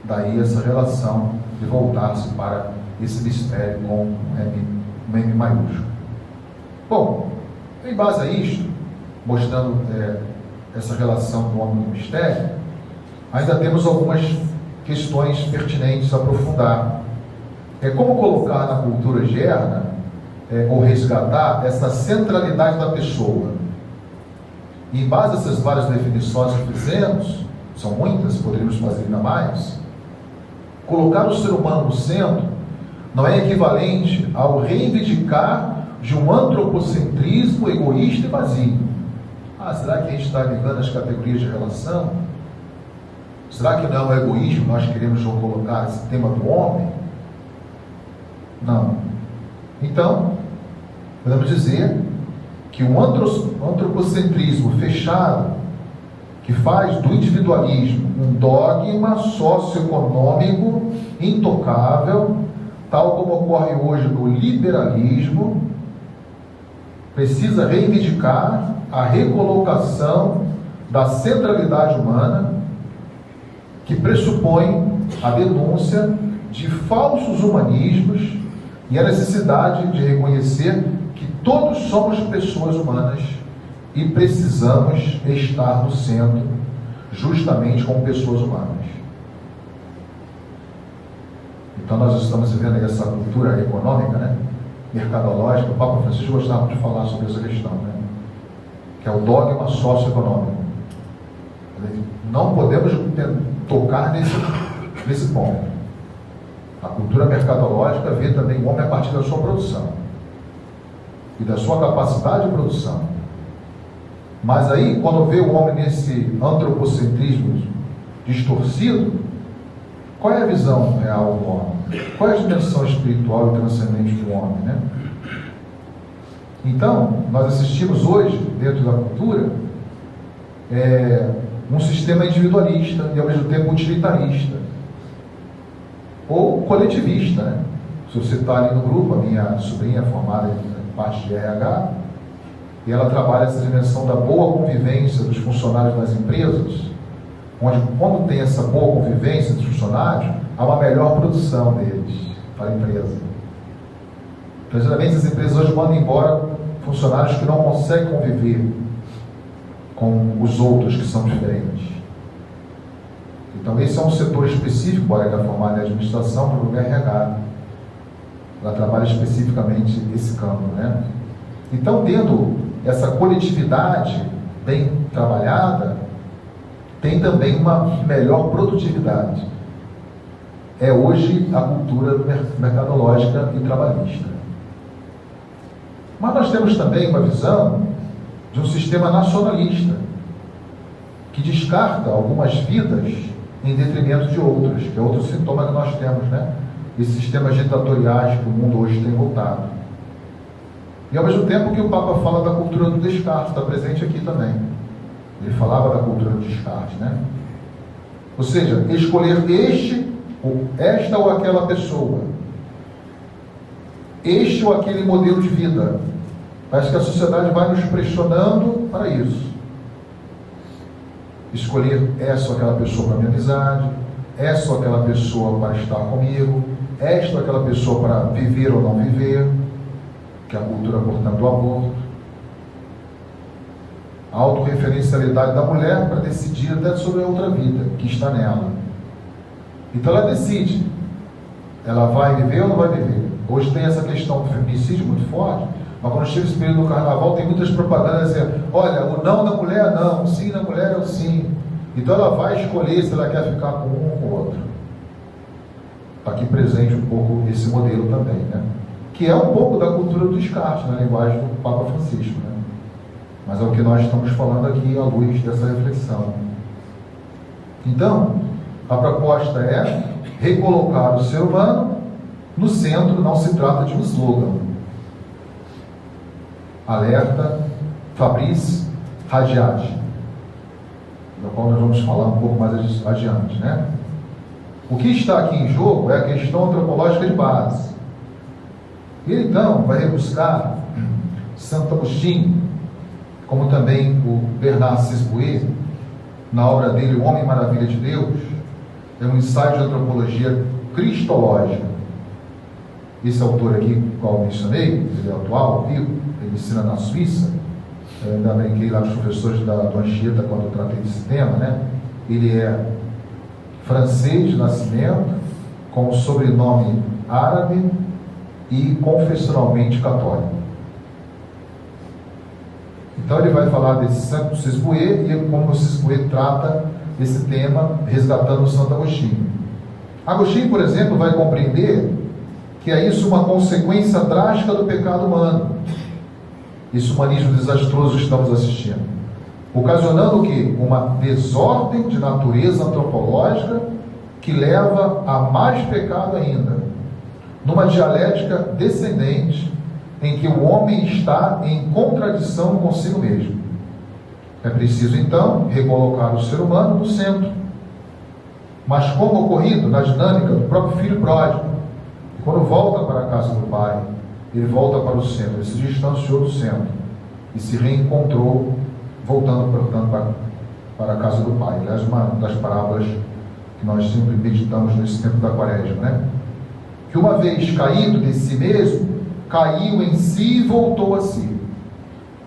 Daí essa relação de voltar-se para esse mistério com um M maiúsculo. Bom, em base a isto, mostrando essa relação do homem com o mistério, ainda temos algumas questões pertinentes a aprofundar. Como colocar na cultura externa, ou resgatar essa centralidade da pessoa. E em base a essas várias definições que fizemos, são muitas, poderíamos fazer ainda mais, colocar o ser humano no centro não é equivalente ao reivindicar de um antropocentrismo egoísta e vazio. Será que a gente está ligando as categorias de relação? Será que não é um egoísmo nós queremos colocar esse tema do homem? Não. Então, podemos dizer que o antropocentrismo fechado, que faz do individualismo um dogma socioeconômico intocável, tal como ocorre hoje no liberalismo, precisa reivindicar a recolocação da centralidade humana, que pressupõe a denúncia de falsos humanismos e a necessidade de reconhecer que todos somos pessoas humanas e precisamos estar no centro, justamente como pessoas humanas. Então nós estamos vivendo essa cultura econômica, né, mercadológica. O Papa Francisco gostava de falar sobre essa questão, né, que é o dogma socioeconômico. Não podemos tocar nesse ponto. A cultura mercadológica vê também o homem a partir da sua produção e da sua capacidade de produção. Mas aí, quando vê o homem nesse antropocentrismo distorcido, qual é a visão real do homem? Qual é a dimensão espiritual e transcendente do homem, né? Então, nós assistimos hoje, dentro da cultura, um sistema individualista e ao mesmo tempo utilitarista ou coletivista, né? Se você está ali no grupo, a minha sobrinha é formada em parte de RH, e ela trabalha essa dimensão da boa convivência dos funcionários das empresas, onde, quando tem essa boa convivência dos funcionários, há uma melhor produção deles para a empresa. Então, geralmente, as empresas hoje mandam embora funcionários que não conseguem conviver com os outros que são diferentes. Então, esse é um setor específico, olha, que é formado em administração para o RH. Ela trabalha especificamente esse campo, né? Então, tendo essa coletividade bem trabalhada, tem também uma melhor produtividade. É hoje a cultura mercadológica e trabalhista. Mas nós temos também uma visão de um sistema nacionalista, que descarta algumas vidas em detrimento de outras, que é outro sintoma que nós temos, né? Esses sistemas ditatoriais que o mundo hoje tem voltado. E ao mesmo tempo que o Papa fala da cultura do descarte, está presente aqui também. Ele falava da cultura do descarte, né? Ou seja, escolher esta ou aquela pessoa, este ou aquele modelo de vida. Parece que a sociedade vai nos pressionando para isso. Escolher essa ou aquela pessoa para minha amizade, essa ou aquela pessoa para estar comigo, esta ou aquela pessoa para viver ou não viver, que é a cultura, portanto, do aborto. A autorreferencialidade da mulher para decidir até sobre a outra vida que está nela. Então ela decide, ela vai viver ou não vai viver. Hoje tem essa questão do feminicídio muito forte, mas quando chega esse período do carnaval tem muitas propagandas dizendo, olha, o não da mulher é não, o sim da mulher é o sim. Então ela vai escolher se ela quer ficar com um ou com o outro. Está aqui presente um pouco esse modelo também, né? Que é um pouco da cultura do descarte, na linguagem do Papa Francisco, né? Mas é o que nós estamos falando aqui à luz dessa reflexão. Então, a proposta é recolocar o ser humano no centro. Não se trata de um slogan. Alerta Fabrice Radiati, do qual nós vamos falar um pouco mais adiante, né? O que está aqui em jogo é a questão antropológica de base. Ele então vai rebuscar Santo Agostinho, como também o Bernard Sisboué, na obra dele O Homem Maravilha de Deus, é um ensaio de antropologia cristológica. Esse autor aqui, qual eu mencionei, ele é atual, vivo, ele ensina na Suíça. Eu ainda brinquei lá com os professores do Anchieta quando eu tratei desse tema, né? Ele é francês de nascimento, com o sobrenome árabe e confessionalmente católico. Então ele vai falar desse Santo Sisboué e como o Sisboué trata esse tema, resgatando o Santo Agostinho. Agostinho, por exemplo, vai compreender que é isso uma consequência drástica do pecado humano. Esse humanismo desastroso que estamos assistindo, ocasionando o quê? Uma desordem de natureza antropológica que leva a mais pecado ainda, numa dialética descendente em que o homem está em contradição consigo mesmo. É preciso então recolocar o ser humano no centro, mas como ocorrido na dinâmica do próprio filho pródigo, quando volta para a casa do pai, ele volta para o centro, ele se distanciou do centro e se reencontrou, voltando, portanto, para a casa do pai. Aliás, uma das parábolas que nós sempre meditamos nesse tempo da Quaresma, né? Que uma vez caído de si mesmo, caiu em si e voltou a si.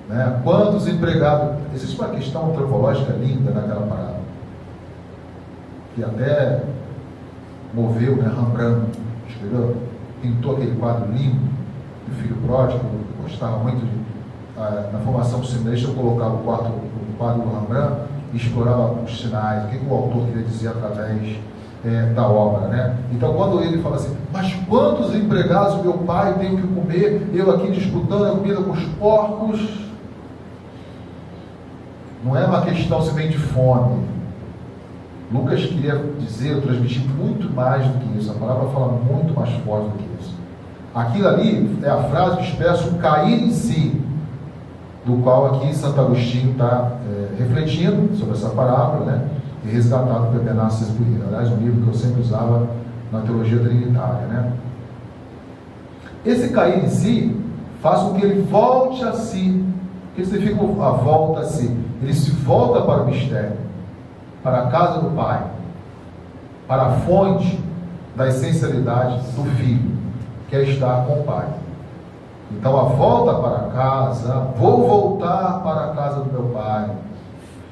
Né? Quantos empregados... Existe uma questão antropológica linda naquela parábola, que até moveu, né? Rembrandt escreveu, pintou aquele quadro lindo do filho pródigo. Eu gostava muito de... na formação do seminarista, eu colocava o quadro do Rembrandt e explorava os sinais, o que o autor queria dizer através da obra, né? Então, quando ele fala assim, mas quantos empregados meu pai tem que comer, eu aqui disputando a comida com os porcos, não é uma questão simplesmente de fome. Lucas queria dizer, transmitir muito mais do que isso. A palavra fala muito mais forte do que isso. Aquilo ali é a frase que expressa o cair em si, do qual aqui Santo Agostinho está refletindo sobre essa parábola, né? E resgatado por Bernardo Buíra. Aliás, um livro que eu sempre usava na teologia trinitária, né? Esse cair em si faz com que ele volte a si. O que significa a volta a si? Ele se volta para o mistério, para a casa do Pai, para a fonte da essencialidade do Filho, que é estar com o Pai. Então, a volta para casa, vou voltar para a casa do meu Pai,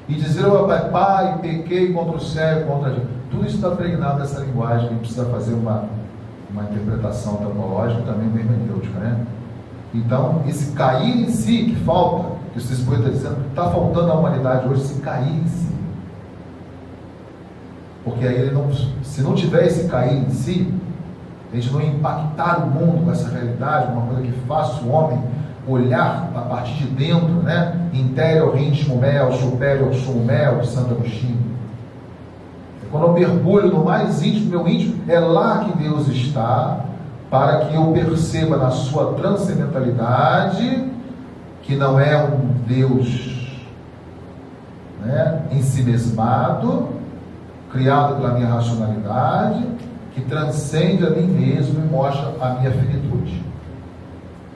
e dizer ao meu Pai, Pai, pequei contra o céu e contra a gente. Tudo isso está pregnado nessa linguagem, que precisa fazer uma interpretação antropológica e também uma hermenêutica, né? Então, esse cair em si que falta, que o Cisbuê está dizendo, está faltando à humanidade hoje, se cair em si. Porque aí ele não, se não tiver esse cair em si, a gente não impactar o mundo com essa realidade, uma coisa que faça o homem olhar a partir de dentro, né? Interior íntimo mel, superior sum mel, de Santo Agostinho. Quando eu mergulho no mais íntimo, meu íntimo, é lá que Deus está, para que eu perceba na sua transcendentalidade que não é um Deus, né, ensimesmado, criado pela minha racionalidade, que transcende a mim mesmo e mostra a minha finitude.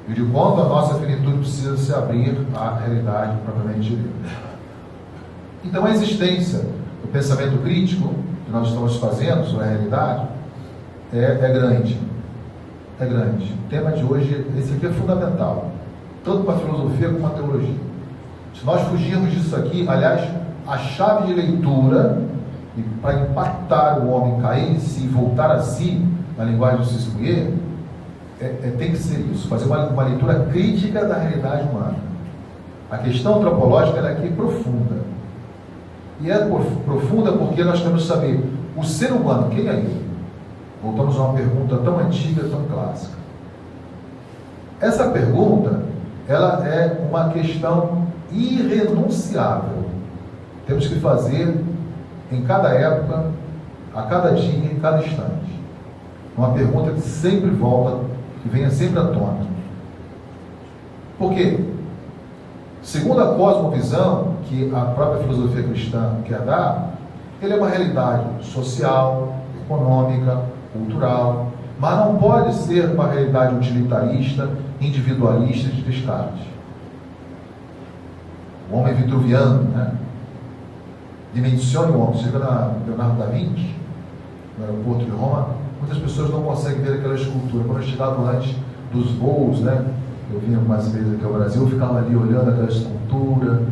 E de quanto a nossa finitude precisa se abrir à realidade propriamente de Deus. Então a existência do pensamento crítico que nós estamos fazendo sobre a realidade é grande. É grande. O tema de hoje, esse aqui é fundamental, tanto para a filosofia como para a teologia. Se nós fugirmos disso aqui, aliás, a chave de leitura para impactar o homem, cair em si, voltar a si, na linguagem do Cisbuê, tem que ser isso, fazer uma leitura crítica da realidade humana. A questão antropológica ela aqui é profunda. E é profunda porque nós temos que saber, o ser humano, quem é ele? Voltamos a uma pergunta tão antiga, tão clássica. Essa pergunta, ela é uma questão irrenunciável. Temos que fazer em cada época, a cada dia, em cada instante. Uma pergunta que sempre volta, que venha sempre à tona. Por quê? Segundo a cosmovisão que a própria filosofia cristã quer dar, ele é uma realidade social, econômica, cultural, mas não pode ser uma realidade utilitarista, individualista de descarte. O homem vitruviano, né? Dimensione o homem. Chega na Leonardo da Vinci, no aeroporto de Roma, muitas pessoas não conseguem ver aquela escultura. Quando eu chegava antes dos voos, né? Eu vinha algumas vezes aqui ao Brasil, eu ficava ali olhando aquela escultura,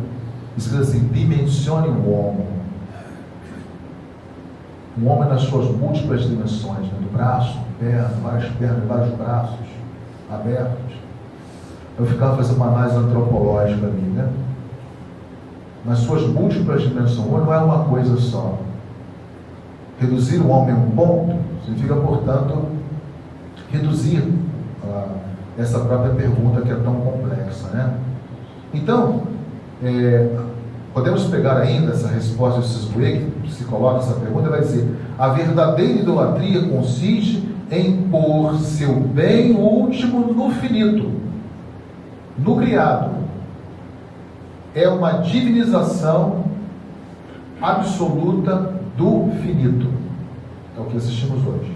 escrito assim, dimensione o homem. Um homem nas suas múltiplas dimensões, né? Do braço, pernas, vários braços abertos. Eu ficava fazendo uma análise antropológica ali, né? Nas suas múltiplas dimensões, não é uma coisa só. Reduzir o homem a um ponto significa, portanto, reduzir essa própria pergunta que é tão complexa, né? Então, podemos pegar ainda essa resposta de Cisbuê, que se coloca essa pergunta, vai dizer: a verdadeira idolatria consiste em pôr seu bem último no finito, no criado. É uma divinização absoluta do finito. É o que assistimos hoje.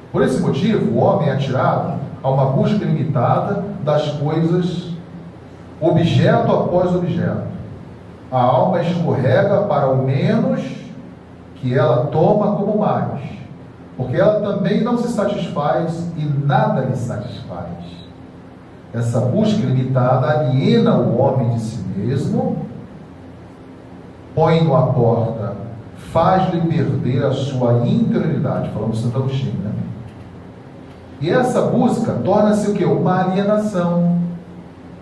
Por esse motivo, o homem é atirado a uma busca limitada das coisas, objeto após objeto. A alma escorrega para o menos que ela toma como mais, porque ela também não se satisfaz e nada lhe satisfaz. Essa busca limitada aliena o homem de si mesmo, põe-no à porta, faz-lhe perder a sua interioridade. Falamos de Santo Agostinho, né? E essa busca torna-se o quê? Uma alienação,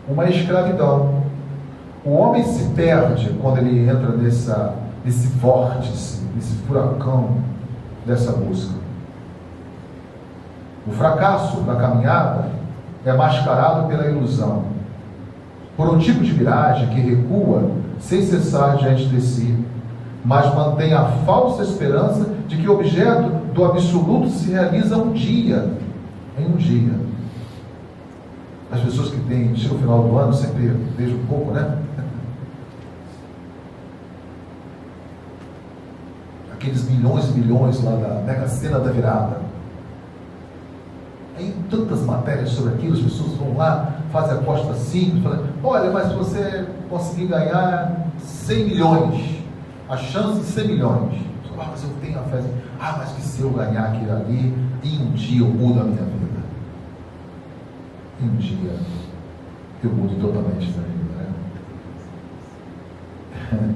uma escravidão. O homem se perde quando ele entra nesse vórtice, nesse furacão dessa busca. O fracasso da caminhada é mascarado pela ilusão, por um tipo de miragem que recua sem cessar diante de si, mas mantém a falsa esperança de que o objeto do absoluto se realiza um dia, em um dia. As pessoas que chegam no final do ano, sempre vejo um pouco, né? Aqueles milhões e milhões lá da Mega Sena da virada. Aí tantas matérias sobre aquilo, as pessoas vão lá, fazem aposta simples, falam, olha, mas se você conseguir ganhar 100 milhões, a chance de 100 milhões. Mas eu tenho a fé, mas que se eu ganhar aquilo ali, em um dia eu mudo a minha vida. Em um dia eu mudo totalmente a vida, né?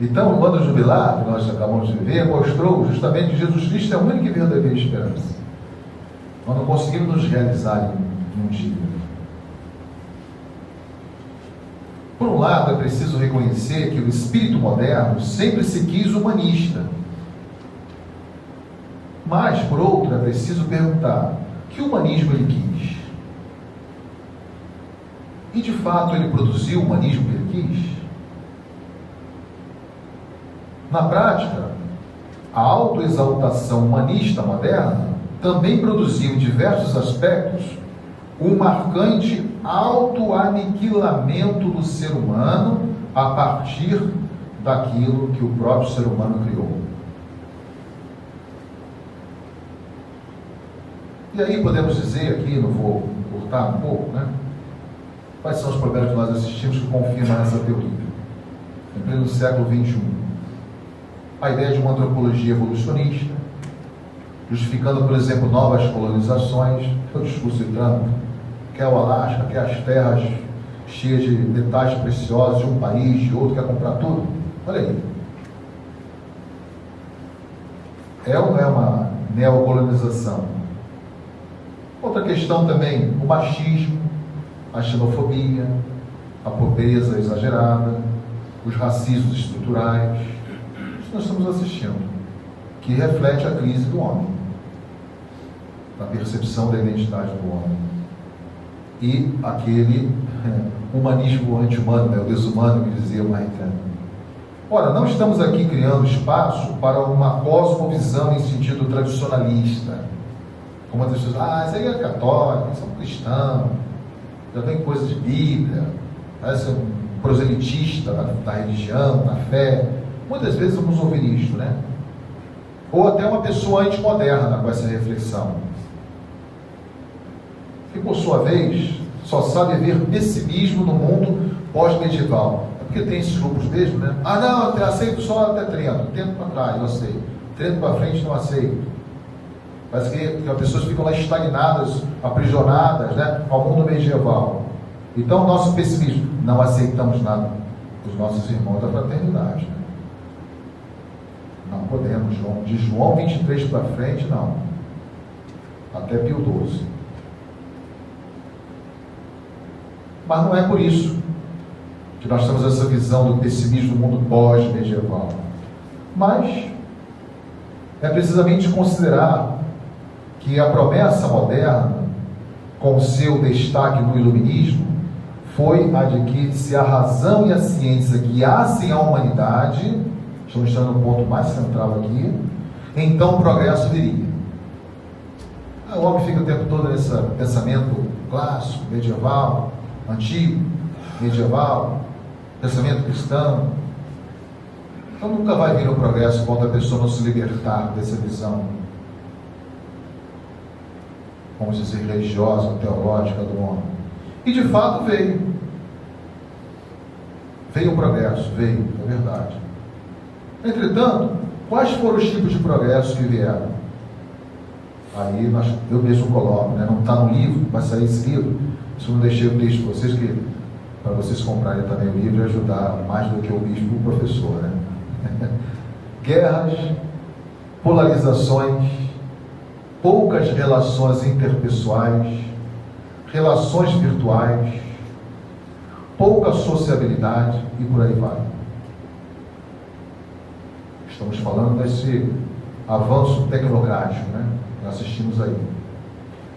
Então, o ano jubilar, que nós acabamos de ver, mostrou justamente que Jesus Cristo é a única e verdadeira esperança. Nós não conseguimos nos realizar em um dia. Por um lado, é preciso reconhecer que o espírito moderno sempre se quis humanista. Mas, por outro, é preciso perguntar, que humanismo ele quis? E, de fato, ele produziu o humanismo que ele quis? Na prática, a autoexaltação humanista moderna também produziu em diversos aspectos um marcante autoaniquilamento do ser humano a partir daquilo que o próprio ser humano criou. E aí podemos dizer aqui, não vou cortar um pouco, né? Quais são os problemas que nós assistimos que confirmam essa teoria? Em pleno século XXI. A ideia de uma antropologia evolucionista, justificando, por exemplo, novas colonizações, que é o discurso de Trump, quer o Alasca, quer as terras cheias de metais preciosos de um país, de outro, quer comprar tudo. Olha aí. É ou não é uma neocolonização? Outra questão também, o machismo, a xenofobia, a pobreza exagerada, os racismos estruturais. Isso nós estamos assistindo, que reflete a crise do homem, da percepção da identidade do homem. E aquele humanismo anti-humano, né, o desumano que dizia o Maritain. Ora, não estamos aqui criando espaço para uma cosmovisão em sentido tradicionalista. Como as pessoas, isso aí é católico, isso é um cristão, já tem coisa de Bíblia, parece um proselitista da religião, da fé. Muitas vezes vamos ouvir isto, né? Ou até uma pessoa antimoderna com essa reflexão, que por sua vez só sabe ver pessimismo no mundo pós-medieval. É porque tem esses grupos mesmo, né? Não, eu aceito só até Trento para trás eu aceito, Trento para frente não aceito. Parece que as pessoas ficam lá estagnadas, aprisionadas, né, ao mundo medieval. Então, nosso pessimismo, não aceitamos nada dos nossos irmãos da fraternidade, né? Não podemos, de João 23 para frente, não. Até Pio XII. Mas não é por isso que nós temos essa visão do pessimismo do mundo pós-medieval. Mas é precisamente considerar que a promessa moderna, com seu destaque no iluminismo, foi a de que se a razão e a ciência guiassem a humanidade, estamos entrando no ponto mais central aqui, então o progresso viria. O homem fica o tempo todo nesse pensamento clássico, medieval, antigo, medieval, pensamento cristão. Então nunca vai vir o progresso enquanto a pessoa não se libertar dessa visão, vamos dizer, religiosa, teológica do homem. E de fato veio. Veio o progresso, veio, é verdade. Entretanto, quais foram os tipos de progresso que vieram? Aí eu mesmo coloco, né? Não está no livro, vai sair esse livro. Se eu não deixei o texto para vocês, para vocês comprarem também o livro e ajudar mais do que o bispo o professor, né? Guerras, polarizações, poucas relações interpessoais, relações virtuais, pouca sociabilidade e por aí vai. Estamos falando desse avanço tecnocrático, né? Nós assistimos aí.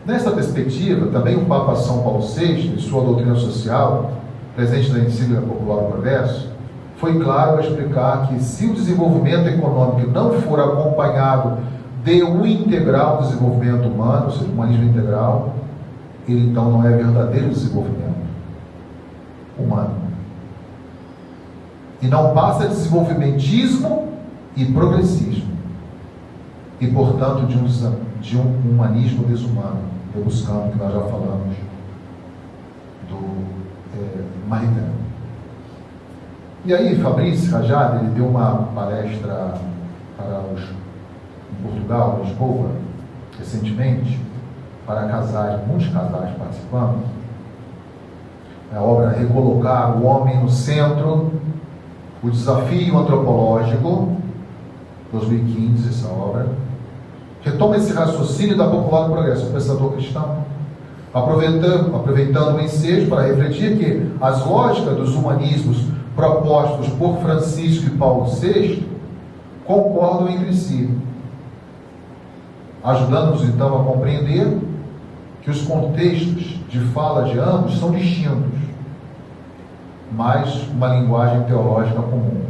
Nessa perspectiva, também o Papa São Paulo VI, em sua doutrina social, presente na Encíclica Popular Progresso, foi claro a explicar que se o desenvolvimento econômico não for acompanhado de um integral desenvolvimento humano, ou seja, humanismo integral, ele então não é verdadeiro desenvolvimento humano. E não passa de desenvolvimentismo e progressismo. E, portanto, de um humanismo desumano, buscando o que nós já falamos do Maritain. E aí, Fabrício Rajad, ele deu uma palestra em Portugal, em Lisboa, recentemente, para casais, muitos casais participando. A obra Recolocar o Homem no Centro, o Desafio Antropológico, 2015, essa obra, retoma esse raciocínio da Popular do Progresso, o pensador cristão, aproveitando o ensejo para refletir que as lógicas dos humanismos propostos por Francisco e Paulo VI concordam entre si, ajudando-nos então a compreender que os contextos de fala de ambos são distintos, mas uma linguagem teológica comum.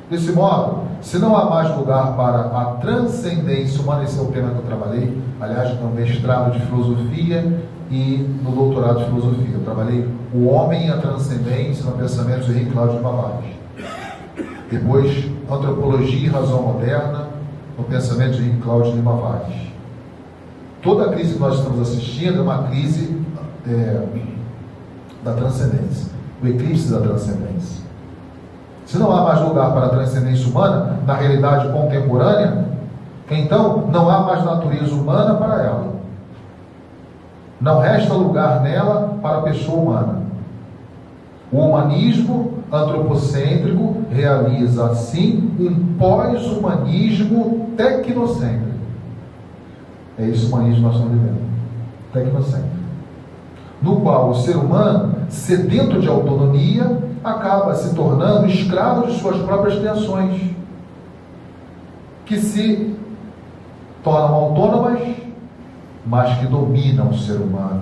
Desse modo, se não há mais lugar para a transcendência humana, esse é o tema que eu trabalhei, aliás, no mestrado de filosofia e no doutorado de filosofia. Eu trabalhei o homem e a transcendência no pensamento de Henri Claude Limavady. Depois, antropologia e razão moderna no pensamento de Henri Claude Limavady. Toda a crise que nós estamos assistindo é uma crise da transcendência, o eclipse da transcendência. Se não há mais lugar para a transcendência humana na realidade contemporânea, então não há mais natureza humana para ela. Não resta lugar nela para a pessoa humana. O humanismo antropocêntrico realiza, assim, um pós-humanismo tecnocêntrico. É esse humanismo que nós estamos vivendo. Tecnocêntrico. No qual o ser humano, sedento de autonomia, acaba se tornando escravo de suas próprias tensões, que se tornam autônomas, mas que dominam o ser humano.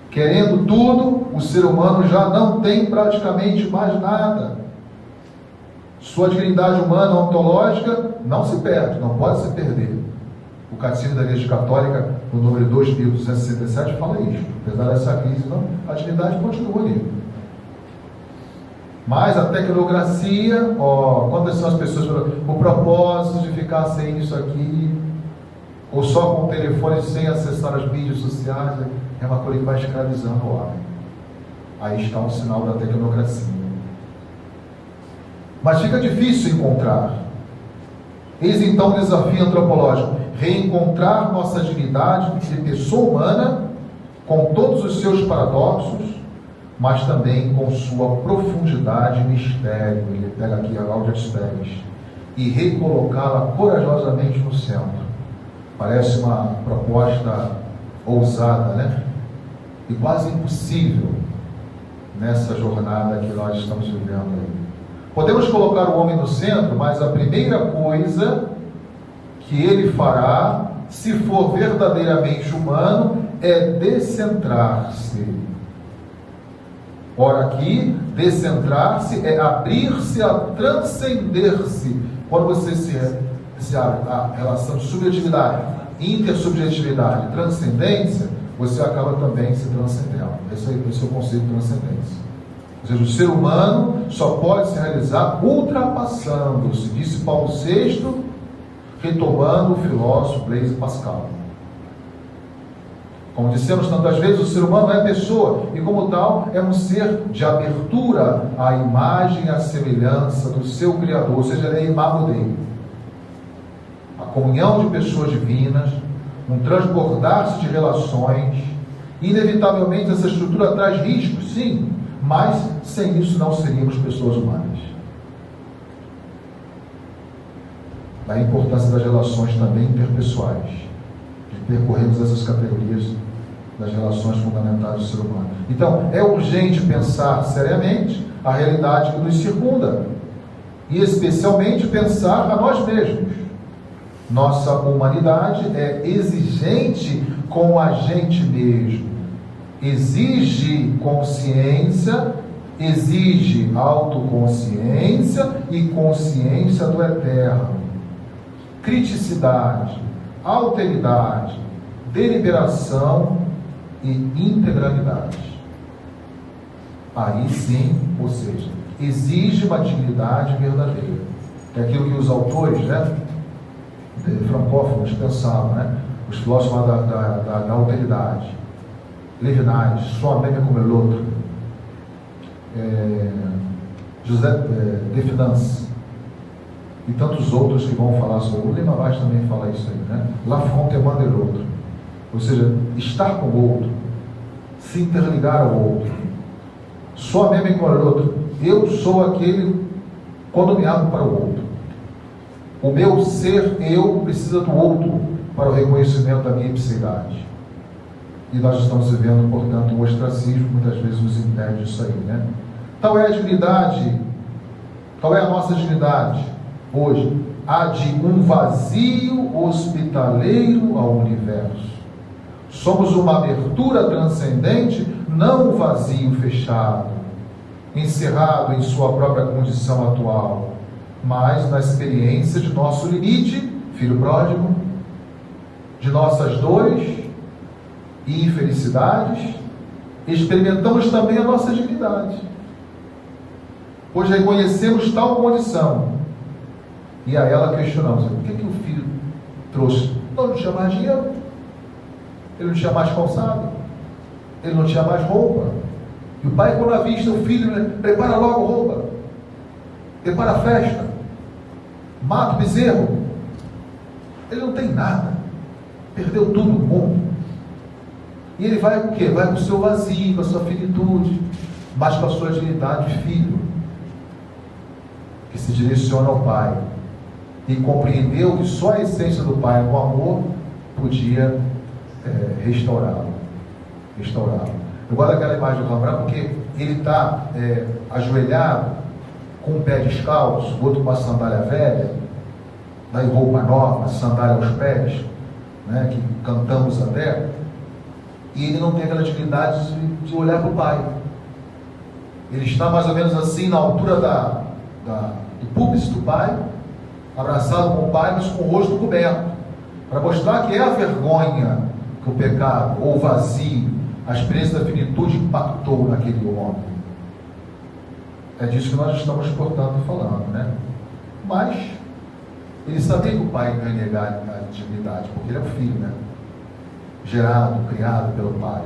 Querendo tudo, o ser humano já não tem praticamente mais nada. Sua dignidade humana ontológica não se perde, não pode se perder. O Catecismo da Igreja Católica, no número 2267, fala isso. Apesar dessa crise, a dignidade continua ali. Mas a tecnocracia, quantas são as pessoas com o propósito de ficar sem isso aqui, ou só com o telefone sem acessar as mídias sociais, é uma coisa que vai escravizando o homem. Aí está um sinal da tecnocracia. Mas fica difícil encontrar. Eis então o desafio antropológico: reencontrar nossa dignidade de pessoa humana, com todos os seus paradoxos, mas também com sua profundidade e mistério. Ele pega aqui a Laudato Spes e recolocá-la corajosamente no centro. Parece uma proposta ousada, né? E quase impossível nessa jornada que nós estamos vivendo aí. Podemos colocar o homem no centro, mas a primeira coisa que ele fará, se for verdadeiramente humano, é descentrar-se. Ora, aqui, descentrar-se é abrir-se a transcender-se. Quando você se abre a relação de subjetividade, intersubjetividade, transcendência, você acaba também se transcendendo. Esse é o conceito de transcendência. Ou seja, o ser humano só pode se realizar ultrapassando-se, disse Paulo VI, retomando o filósofo Blaise Pascal. Como dissemos tantas vezes, o ser humano é pessoa e, como tal, é um ser de abertura à imagem e à semelhança do seu Criador, ou seja, ele é imago Dei. A comunhão de pessoas divinas, um transbordar-se de relações. Inevitavelmente, essa estrutura traz riscos, sim, mas sem isso não seríamos pessoas humanas. Da importância das relações também interpessoais, de percorrermos essas categorias das relações fundamentais do ser humano. Então, é urgente pensar seriamente a realidade que nos circunda. e especialmente pensar a nós mesmos. Nossa humanidade é exigente com a gente mesmo, exige consciência, exige autoconsciência e consciência do eterno, criticidade, alteridade, deliberação e integralidade. Aí sim, ou seja, exige uma dignidade verdadeira. É aquilo que os autores, francófonos pensavam, os filósofos da alteridade, Levinas, soi-même comme l'autre, José de Finance e tantos outros que vão falar sobre. O Lima Vaz também fala isso aí, l'affrontement de l'autre, ou seja, estar com o outro, se interligar ao outro. Soi-même comme l'autre, eu sou aquele quando me abro para o outro. O meu ser, eu, precisa do outro para o reconhecimento da minha ipseidade. E nós estamos vivendo, portanto, um ostracismo, muitas vezes nos impede disso aí, Tal é a dignidade, qual é a nossa dignidade hoje? A de um vazio hospitaleiro ao universo. Somos uma abertura transcendente, não um vazio fechado, encerrado em sua própria condição atual, mas na experiência de nosso limite, filho pródigo, de nossas dores e infelicidades, experimentamos também a nossa dignidade, pois reconhecemos tal condição e a ela questionamos: o que o filho trouxe? Não tinha mais dinheiro, ele não tinha mais calçado, ele não tinha mais roupa. E o pai, quando avista o filho, prepara logo roupa, prepara a festa, mata o bezerro. Ele não tem nada, perdeu tudo no mundo. E ele vai com o quê? Vai com o seu vazio, com a sua finitude, mas com a sua dignidade de filho, que se direciona ao pai, e compreendeu que só a essência do pai, o amor, podia restaurá-lo. Eu gosto daquela imagem do Rembrandt, porque ele está ajoelhado, com o pé descalço, o outro com a sandália velha, daí roupa nova, sandália aos pés, que cantamos até, e ele não tem aquela dignidade de olhar para o pai. Ele está mais ou menos assim, na altura do púlpito do pai, abraçado com o pai, mas com o rosto coberto, para mostrar que é a vergonha que o pecado, ou o vazio, a experiência da finitude impactou naquele homem. É disso que nós estamos, portanto, falando, Mas ele sabia que o pai não ia negar a dignidade, porque ele é o filho, gerado, criado pelo pai.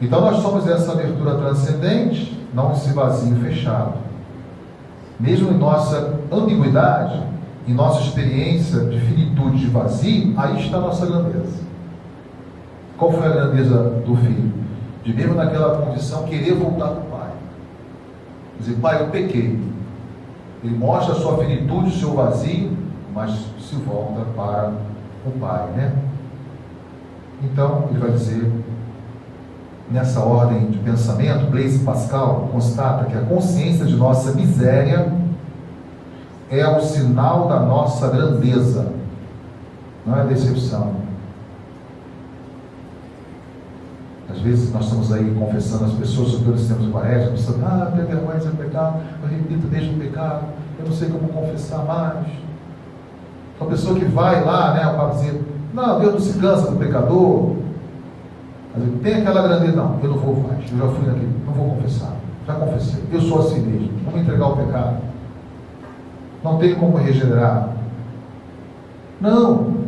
Então nós somos essa abertura transcendente, não esse vazio fechado. Mesmo em nossa ambiguidade, em nossa experiência de finitude, de vazio, aí está a nossa grandeza. Qual foi a grandeza do filho? De mesmo naquela condição, querer voltar para o pai. Dizer: pai, eu pequei. Ele mostra a sua finitude, o seu vazio, mas se volta para o pai, Então, ele vai dizer, nessa ordem de pensamento, Blaise Pascal constata que a consciência de nossa miséria é o sinal da nossa grandeza, não é decepção. Às vezes nós estamos aí confessando às pessoas sobre os tempos de quaresma, pensando: eu tenho vergonha de pecado, eu repito desde o pecado, eu não sei como confessar mais. Uma pessoa que vai lá, para dizer: não, Deus não se cansa do pecador. Tem aquela grandeza: não, eu não vou mais, eu já fui naquele, não vou confessar, já confessei, eu sou assim mesmo, vou entregar o pecado, não tenho como regenerar. Não,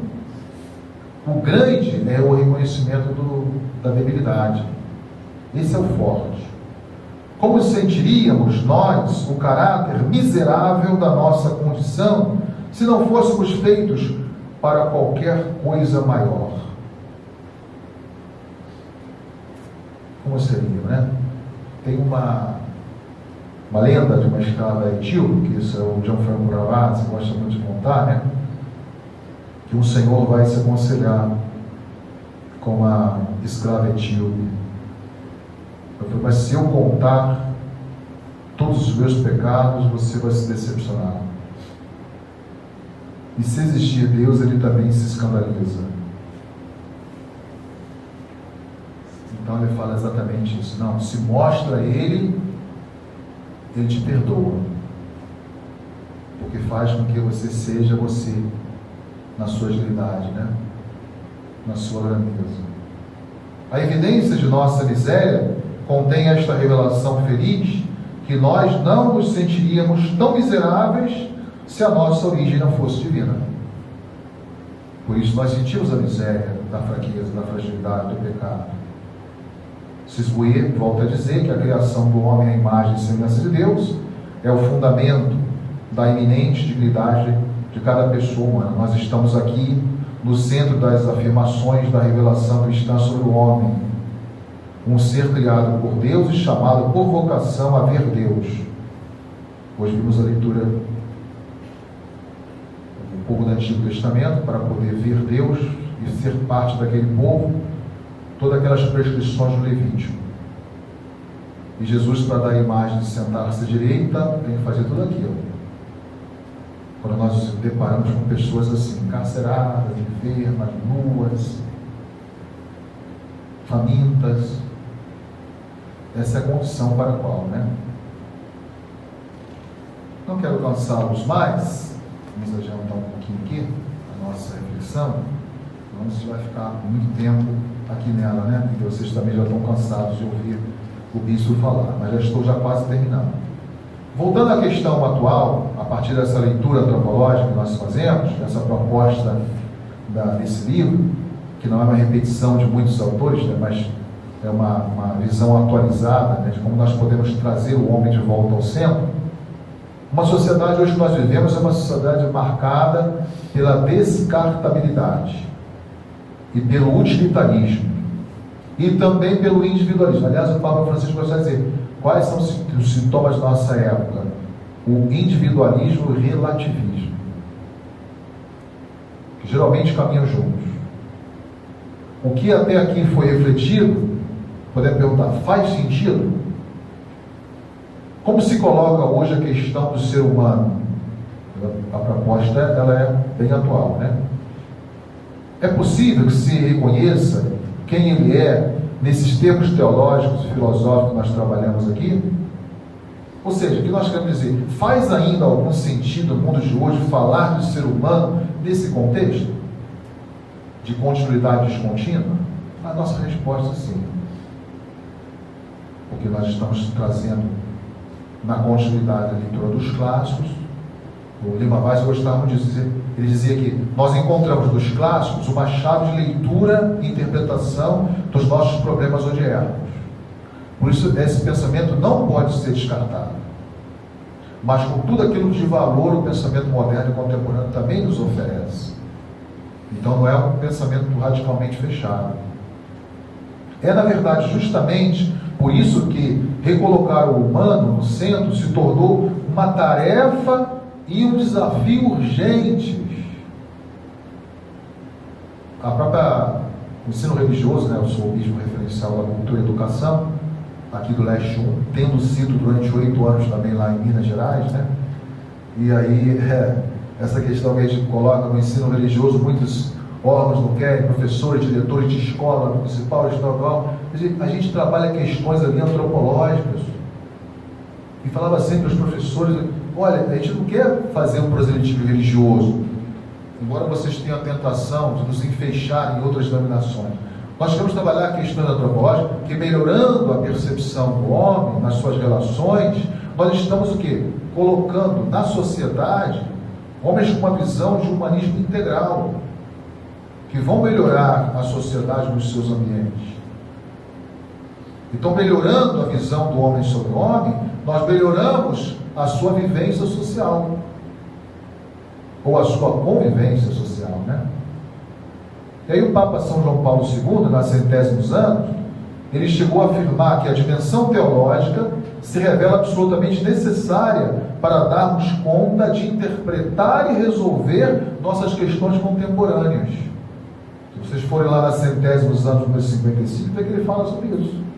o grande é o reconhecimento da debilidade. Esse é o forte. Como sentiríamos nós o caráter miserável da nossa condição se não fôssemos feitos para qualquer coisa maior? Como seria, Tem uma lenda de uma escrava etíope, que isso é o Gianfranco Ravazzi gosta muito de contar, que um senhor vai se aconselhar com uma escrava etíope. Eu falei: mas se eu contar todos os meus pecados, você vai se decepcionar. E se existir Deus, Ele também se escandaliza. Então ele fala exatamente isso. Não, se mostra Ele, Ele te perdoa. Porque faz com que você seja você, na sua agilidade, né? Na sua grandeza. A evidência de nossa miséria contém esta revelação feliz que nós não nos sentiríamos tão miseráveis se a nossa origem não fosse divina. Por isso nós sentimos a miséria da fraqueza, da fragilidade, do pecado. Sisbuye volta a dizer que a criação do homem à imagem e semelhança de Deus é o fundamento da iminente dignidade de cada pessoa humana. Nós estamos aqui no centro das afirmações da revelação cristã sobre o homem, um ser criado por Deus e chamado por vocação a ver Deus. Hoje vimos a leitura do povo do Antigo Testamento para poder ver Deus e ser parte daquele povo, todas aquelas prescrições do Levítico. E Jesus, para dar a imagem de sentar-se à direita, tem que fazer tudo aquilo. Quando nós nos deparamos com pessoas assim, encarceradas, enfermas, nuas, famintas, essa é a condição para a qual, né? Não quero cansá-los mais, vamos adiantar um pouquinho aqui a nossa reflexão, senão a gente vai ficar muito tempo aqui nela, né? Porque vocês também já estão cansados de ouvir o bispo falar, mas já estou quase terminando. Voltando à questão atual, a partir dessa leitura antropológica que nós fazemos, dessa proposta desse livro, que não é uma repetição de muitos autores, né, mas é uma visão atualizada, né, de como nós podemos trazer o homem de volta ao centro. Uma sociedade hoje que nós vivemos é uma sociedade marcada pela descartabilidade e pelo utilitarismo e também pelo individualismo. Aliás, o Papa Francisco gosta de dizer quais são os sintomas da nossa época: o individualismo e o relativismo, que geralmente caminham juntos. O que até aqui foi refletido, podemos perguntar, faz sentido? Como se coloca hoje a questão do ser humano? A proposta ela é bem atual, né? É possível que se reconheça quem ele é nesses termos teológicos e filosóficos que nós trabalhamos aqui? Ou seja, o que nós queremos dizer? Faz ainda algum sentido no mundo de hoje falar do ser humano nesse contexto de continuidade descontínua? A nossa resposta é sim. Porque nós estamos trazendo na continuidade a leitura dos clássicos. O Lima Vaz gostava de dizer, ele dizia que nós encontramos nos clássicos uma chave de leitura e interpretação dos nossos problemas odiernos. Por isso, esse pensamento não pode ser descartado. Mas com tudo aquilo de valor o pensamento moderno e contemporâneo também nos oferece. Então não é um pensamento radicalmente fechado. É, na verdade, justamente por isso que recolocar o humano no centro se tornou uma tarefa e um desafio urgente. A própria ensino religioso, né, eu sou o bispo referencial da Cultura e Educação, aqui do Leste 1, tendo sido durante 8 anos também lá em Minas Gerais, né? E aí, essa questão que a gente coloca no ensino religioso, muitos órgãos não querem, professores, diretores de escola municipal, estadual, a gente trabalha questões ali antropológicas. E falava sempre aos professores, olha, a gente não quer fazer um proselitismo religioso, embora vocês tenham a tentação de nos enfeixar em outras denominações. Nós queremos trabalhar questões antropológicas, que melhorando a percepção do homem, nas suas relações, nós estamos o quê? Colocando na sociedade homens com uma visão de humanismo integral, que vão melhorar a sociedade nos seus ambientes. Então, melhorando a visão do homem sobre o homem, nós melhoramos a sua vivência social, ou a sua convivência social, né? E aí o Papa São João Paulo II, na centésimos anos, ele chegou a afirmar que a dimensão teológica se revela absolutamente necessária para darmos conta de interpretar e resolver nossas questões contemporâneas. Se vocês forem lá na centésimos anos, número 55, é que ele fala sobre isso.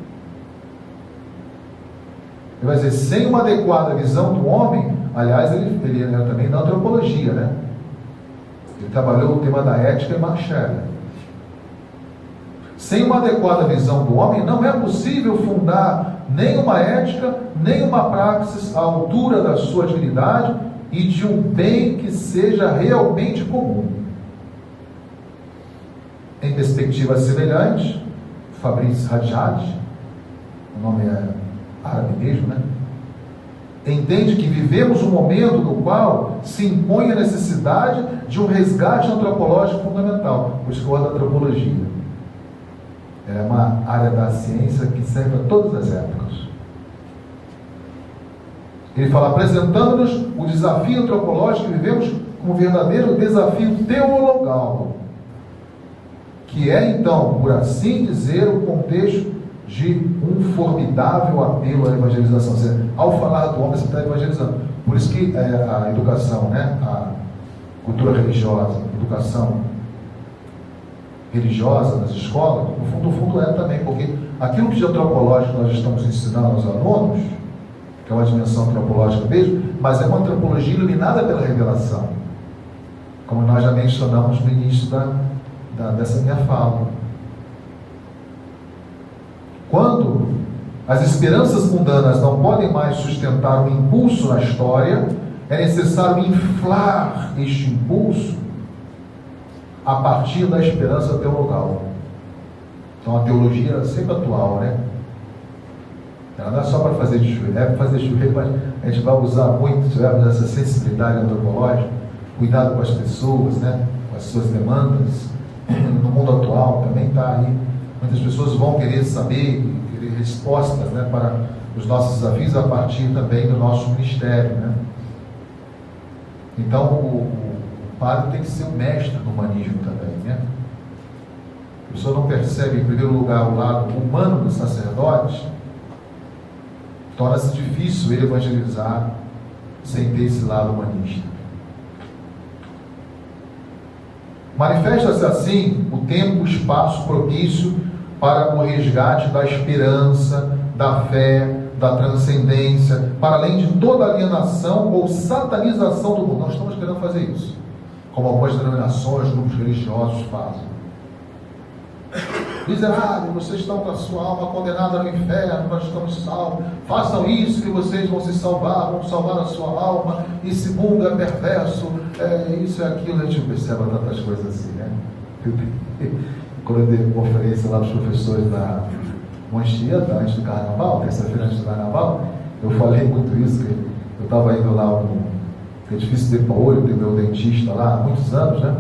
Ele vai dizer, sem uma adequada visão do homem, aliás, ele é também da antropologia, né? Ele trabalhou o tema da ética em Marshall. Sem uma adequada visão do homem, não é possível fundar nem uma ética, nem uma praxis à altura da sua dignidade e de um bem que seja realmente comum. Em perspectiva semelhante, Fabrice Rajad, o nome é árabe mesmo, né? Entende que vivemos um momento no qual se impõe a necessidade de um resgate antropológico fundamental. Por isso que eu gosto da antropologia. É uma área da ciência que serve a todas as épocas. Ele fala, apresentando-nos o desafio antropológico que vivemos como verdadeiro desafio teologal, que é, então, por assim dizer, o contexto de um formidável apelo à evangelização. Ou seja, ao falar do homem, você está evangelizando. Por isso que a educação, né, a cultura religiosa, a educação religiosa nas escolas, no fundo é também, porque aquilo que de antropológico nós estamos ensinando aos alunos, que é uma dimensão antropológica mesmo, mas é uma antropologia iluminada pela revelação, como nós já mencionamos no início dessa minha fala. Quando as esperanças mundanas não podem mais sustentar um impulso na história, é necessário inflar este impulso a partir da esperança teologal. Então a teologia é sempre atual, né? Ela não é só para fazer de joelho, é para fazer de joelho, mas a gente vai usar muito, tivermos essa sensibilidade antropológica, cuidado com as pessoas, né? Com as suas demandas. No mundo atual também está aí. Muitas pessoas vão querer saber, querer respostas, né, para os nossos desafios a partir também do nosso ministério, né? Então o padre tem que ser o mestre do humanismo também, né? A pessoa não percebe, em primeiro lugar, o lado humano do sacerdote, torna-se difícil ele evangelizar sem ter esse lado humanista. Manifesta-se assim o tempo, o espaço propício para o resgate da esperança, da fé, da transcendência, para além de toda alienação ou satanização do mundo. Nós estamos querendo fazer isso, como algumas denominações, grupos religiosos fazem. Miserável, vocês estão com a sua alma condenada no inferno, nós estamos salvos. Façam isso que vocês vão se salvar, vão salvar a sua alma. Esse mundo é perverso, isso é aquilo. A gente percebe tantas coisas assim, né? Quando eu dei conferência lá para os professores da Manchieta, antes do carnaval, terça-feira antes do carnaval, eu falei muito isso, que eu estava indo lá no edifício de Paulo, tem meu dentista lá há muitos anos, né?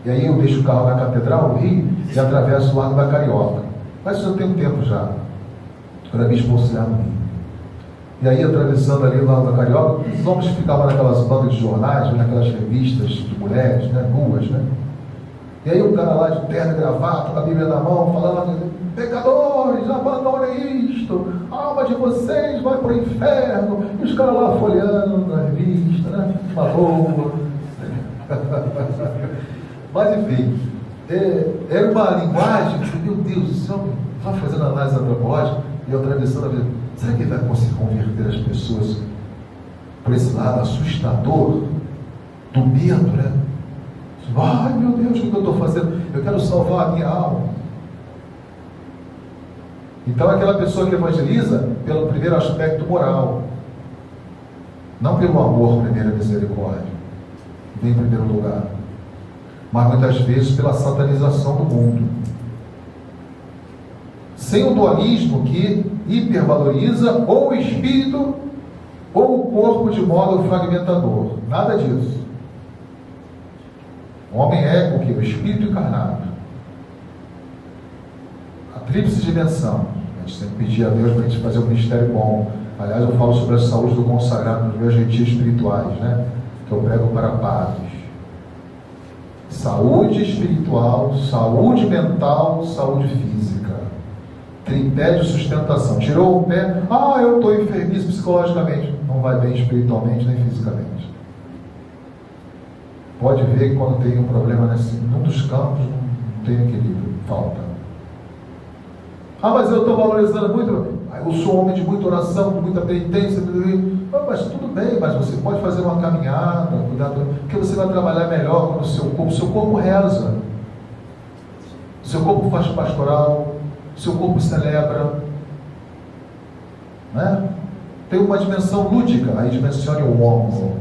E aí eu deixo o carro na Catedral, no Rio, e atravesso o Largo da Carioca. Mas isso já tem um tempo já, quando a bispo auxiliar no Rio. E aí, atravessando ali o Largo da Carioca, os homens ficavam naquelas bancas de jornais, naquelas revistas de mulheres, né, nuas, né? E aí o cara lá de terno e gravata, com a Bíblia na mão, falando, pecadores, abandonem isto, a alma de vocês vai para o inferno. E os caras lá folheando na revista, né? Uma roupa. Mas enfim, era uma linguagem que, meu Deus do céu, estava fazendo análise antropológica e eu atravessando a vida. Será que ele vai conseguir converter as pessoas por esse lado assustador do medo, né? Ai meu Deus, o que eu estou fazendo? Eu quero salvar a minha alma. Então aquela pessoa que evangeliza pelo primeiro aspecto moral, não pelo amor, primeira misericórdia, vem em primeiro lugar, mas muitas vezes pela satanização do mundo, sem o dualismo que hipervaloriza ou o espírito ou o corpo de modo fragmentador. Nada disso. O homem é o que? O espírito encarnado. A tríplice dimensão. A gente tem que pedir a Deus para a gente fazer um ministério bom. Aliás, eu falo sobre a saúde do consagrado nos meus retiros espirituais, né? Que eu prego para padres. Saúde espiritual, saúde mental, saúde física. Tripé de sustentação. Tirou o pé, eu estou enfermiço psicologicamente. Não vai bem espiritualmente nem fisicamente. Pode ver que quando tem um problema num dos campos, não tem equilíbrio, falta. Mas eu estou valorizando muito. Eu sou um homem de muita oração, de muita penitência. Mas tudo bem, mas você pode fazer uma caminhada, porque você vai trabalhar melhor com o seu corpo. O seu corpo reza, o seu corpo faz pastoral, o seu corpo celebra, né? Tem uma dimensão lúdica, aí dimensione o homem,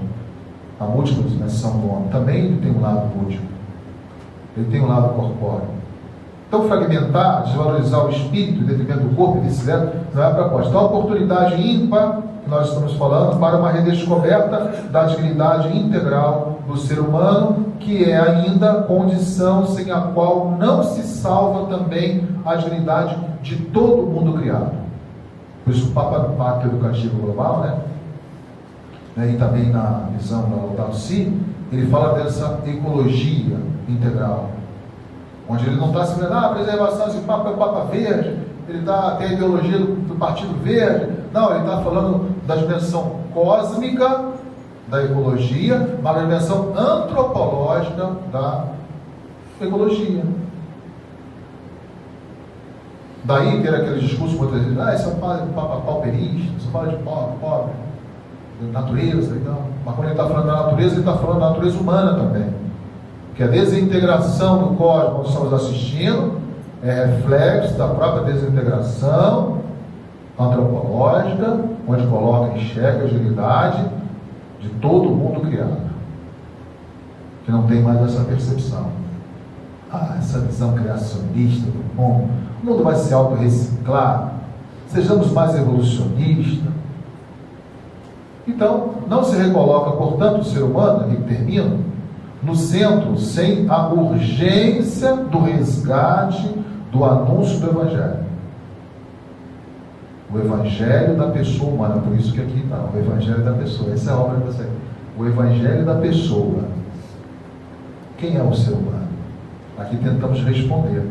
a múltipla dimensão do homem. Também ele tem um lado lúdico, ele tem um lado corpóreo. Então, fragmentar, desvalorizar o espírito em detrimento do corpo e vice-versa, não é a proposta. Então, a oportunidade ímpar que nós estamos falando para uma redescoberta da dignidade integral do ser humano, que é ainda condição sem a qual não se salva também a dignidade de todo o mundo criado. Por isso, o Pacto Educativo Global, e também na visão da Laudato Si, ele fala dessa ecologia integral, onde ele não está se vendo, preservação, esse Papa é o Papa Verde, ele tem a ideologia do Partido Verde. Não, ele está falando da dimensão cósmica da ecologia, mas da dimensão antropológica da ecologia. Daí ter aquele discurso muitas vezes, esse é um Papa pauperista, você fala de pobre, de natureza, então. Mas quando ele está falando da natureza, ele está falando da natureza humana também. Que a desintegração do cosmos que estamos assistindo é reflexo da própria desintegração antropológica, onde coloca em xeque a dignidade de todo o mundo criado, que não tem mais essa percepção. Essa visão criacionista do mundo. O mundo vai se autorreciclar, sejamos mais evolucionistas. Então, não se recoloca, portanto, o ser humano, aqui que termina, no centro, sem a urgência do resgate do anúncio do Evangelho. O Evangelho da pessoa humana, por isso que aqui está, o Evangelho da pessoa, essa é a obra de você. O Evangelho da pessoa. Quem é o ser humano? Aqui tentamos responder.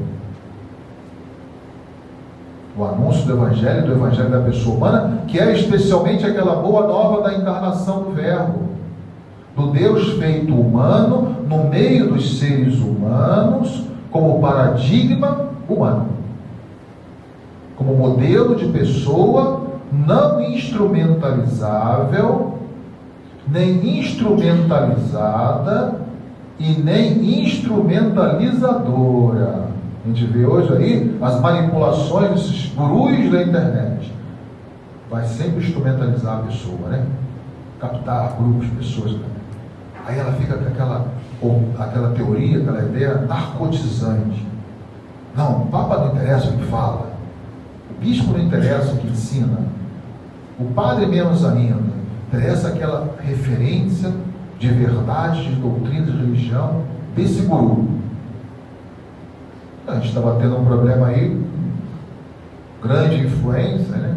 O anúncio do Evangelho da pessoa humana, que é especialmente aquela boa nova da encarnação do Verbo, do Deus feito humano, no meio dos seres humanos, como paradigma humano, como modelo de pessoa não instrumentalizável, nem instrumentalizada e nem instrumentalizadora. A gente vê hoje aí as manipulações desses gurus da internet. Vai sempre instrumentalizar a pessoa, né? Captar grupos, pessoas. Aí ela fica com aquela teoria, aquela ideia narcotizante. Não, o Papa não interessa o que fala, o bispo não interessa o que ensina, o padre menos ainda. Interessa aquela referência de verdade, de doutrina, de religião desse guru. A gente estava tendo um problema aí, grande influência, né?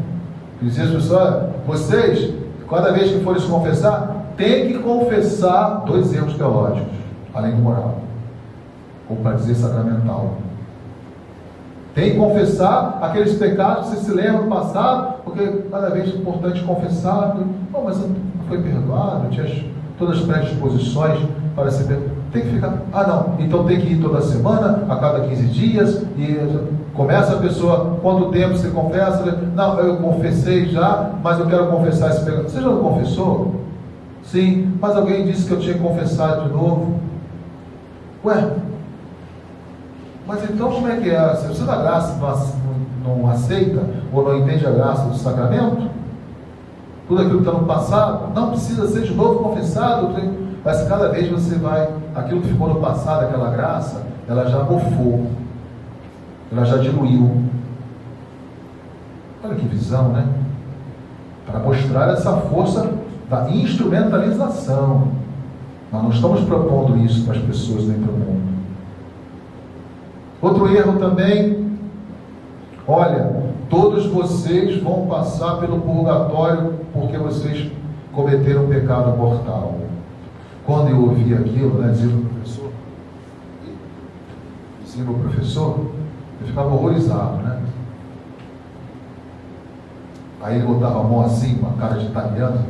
Dizia as pessoas, vocês, cada vez que forem se confessar, tem que confessar 2 erros teológicos, além do moral, ou para dizer sacramental. Tem que confessar aqueles pecados que você se lembra do passado, porque cada vez é importante confessar. Mas não foi perdoado, tinha todas as predisposições para ser perdoado. Tem que ficar, não, então tem que ir toda semana, a cada 15 dias, e começa a pessoa, quanto tempo você confessa? Não, eu confessei já, mas eu quero confessar esse pecado. Você já não confessou? Sim, mas alguém disse que eu tinha que confessar de novo. Mas então como é que é? Se você da graça não aceita, ou não entende a graça do sacramento, tudo aquilo que está no passado, não precisa ser de novo confessado, mas cada vez você vai, aquilo que ficou no passado, aquela graça, ela já mofou, ela já diluiu. Olha que visão, né? Para mostrar essa força da instrumentalização. Nós não estamos propondo isso para as pessoas dentro do mundo. Outro erro também, olha, todos vocês vão passar pelo purgatório porque vocês cometeram um pecado mortal. Quando eu ouvi aquilo, dizia o professor, eu ficava horrorizado, né? Aí ele botava a mão assim, com a cara de italiano.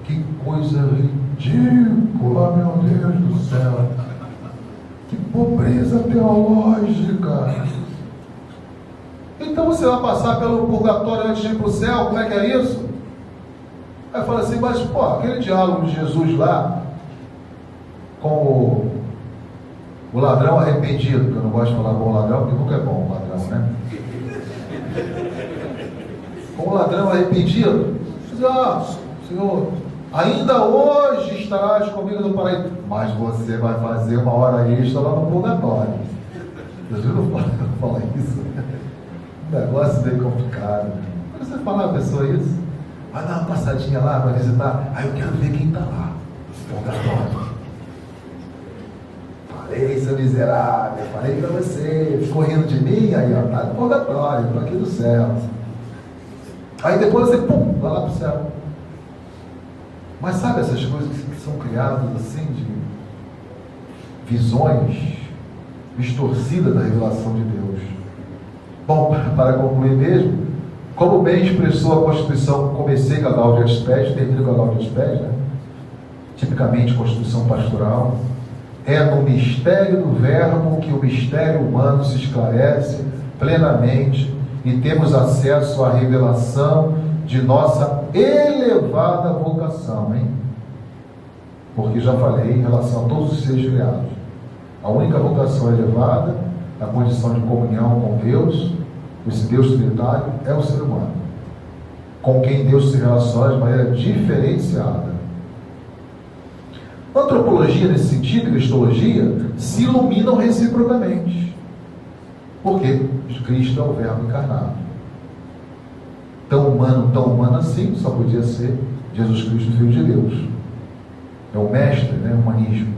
Que coisa ridícula, meu Deus do céu! Que pobreza teológica! Então você vai passar pelo purgatório antes de ir para o céu, como é que é isso? Aí eu falo assim, mas pô, aquele diálogo de Jesus lá, com o ladrão arrependido, que eu não gosto de falar bom ladrão, porque nunca é bom o ladrão, né? Com o ladrão arrependido, Senhor, ainda hoje estarás comigo no paraíso, mas você vai fazer uma hora extra lá no purgatório. Jesus não fala isso. Um negócio bem complicado. Quando você falar a pessoa isso, vai dar uma passadinha lá, vai visitar, aí eu quero ver quem está lá, no purgatório. Falei, seu miserável, falei para você, ficou rindo de mim, aí ó, tá no purgatório, estou aqui no céu. Aí depois você, pum, vai lá para o céu. Mas sabe essas coisas que são criadas assim, de visões distorcidas da revelação de Deus? Bom, para concluir mesmo, como bem expressou a Constituição, comecei com a Gaudium et Spes, termino com a Gaudium et Spes, né? Tipicamente Constituição pastoral, é no mistério do Verbo que o mistério humano se esclarece plenamente e temos acesso à revelação de nossa elevada vocação, hein? Porque já falei em relação a todos os seres criados. A única vocação elevada, a condição de comunhão com Deus, esse Deus trinitário, é o ser humano, com quem Deus se relaciona de maneira diferenciada. Antropologia, nesse sentido, e cristologia, se iluminam reciprocamente. Porque Cristo é o Verbo encarnado. Tão humano assim, só podia ser Jesus Cristo, Filho de Deus. É o mestre, né? Humanismo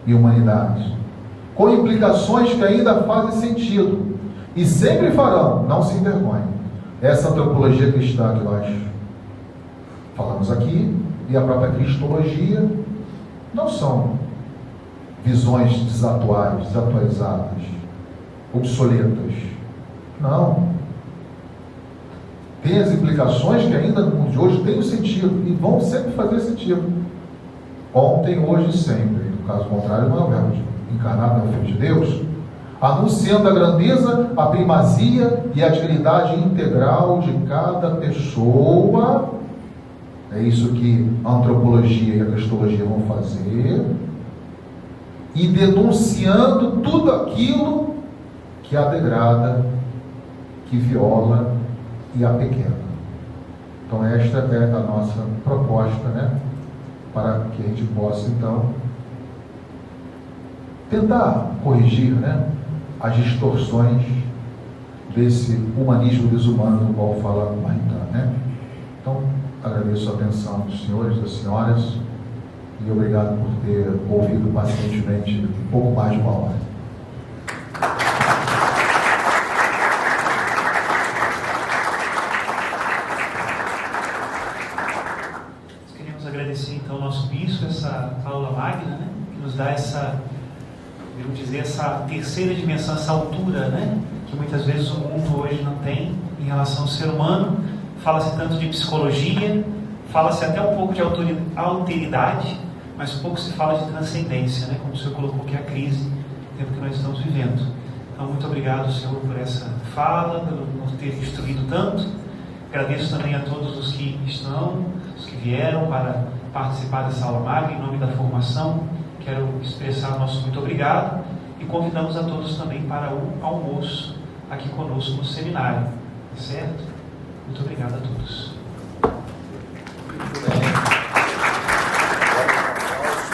e humanidade. Com implicações que ainda fazem sentido e sempre farão, não se envergonhe. Essa antropologia cristã que nós falamos aqui e a própria cristologia não são visões desatualizadas, obsoletas. Não. Tem as implicações que ainda no mundo de hoje têm um sentido e vão sempre fazer sentido. Ontem, hoje e sempre. No caso contrário, não é o Verbo encarnado, não é o Filho de Deus, anunciando a grandeza, a primazia e a dignidade integral de cada pessoa. É isso que a antropologia e a cristologia vão fazer, e denunciando tudo aquilo que a degrada, que viola e a pequena. Então esta é a nossa proposta, né? Para que a gente possa então tentar corrigir, né, as distorções desse humanismo desumano do qual fala Maritain, né? Então agradeço a atenção dos senhores e das senhoras e obrigado por ter ouvido pacientemente um pouco mais de uma hora. Agradecer então ao nosso bispo essa aula magna, né, que nos dá essa, vamos dizer, essa terceira dimensão, essa altura, né, que muitas vezes o mundo hoje não tem em relação ao ser humano. Fala-se tanto de psicologia, fala-se até um pouco de alteridade, mas pouco se fala de transcendência, né, como o senhor colocou que é a crise, o tempo que nós estamos vivendo. Então, muito obrigado, senhor, por essa fala, por ter instruído tanto. Agradeço também a todos os que estão, os que vieram para participar dessa aula magna, em nome da formação. Quero expressar o nosso muito obrigado e convidamos a todos também para o almoço aqui conosco no seminário, certo? Muito obrigado a todos.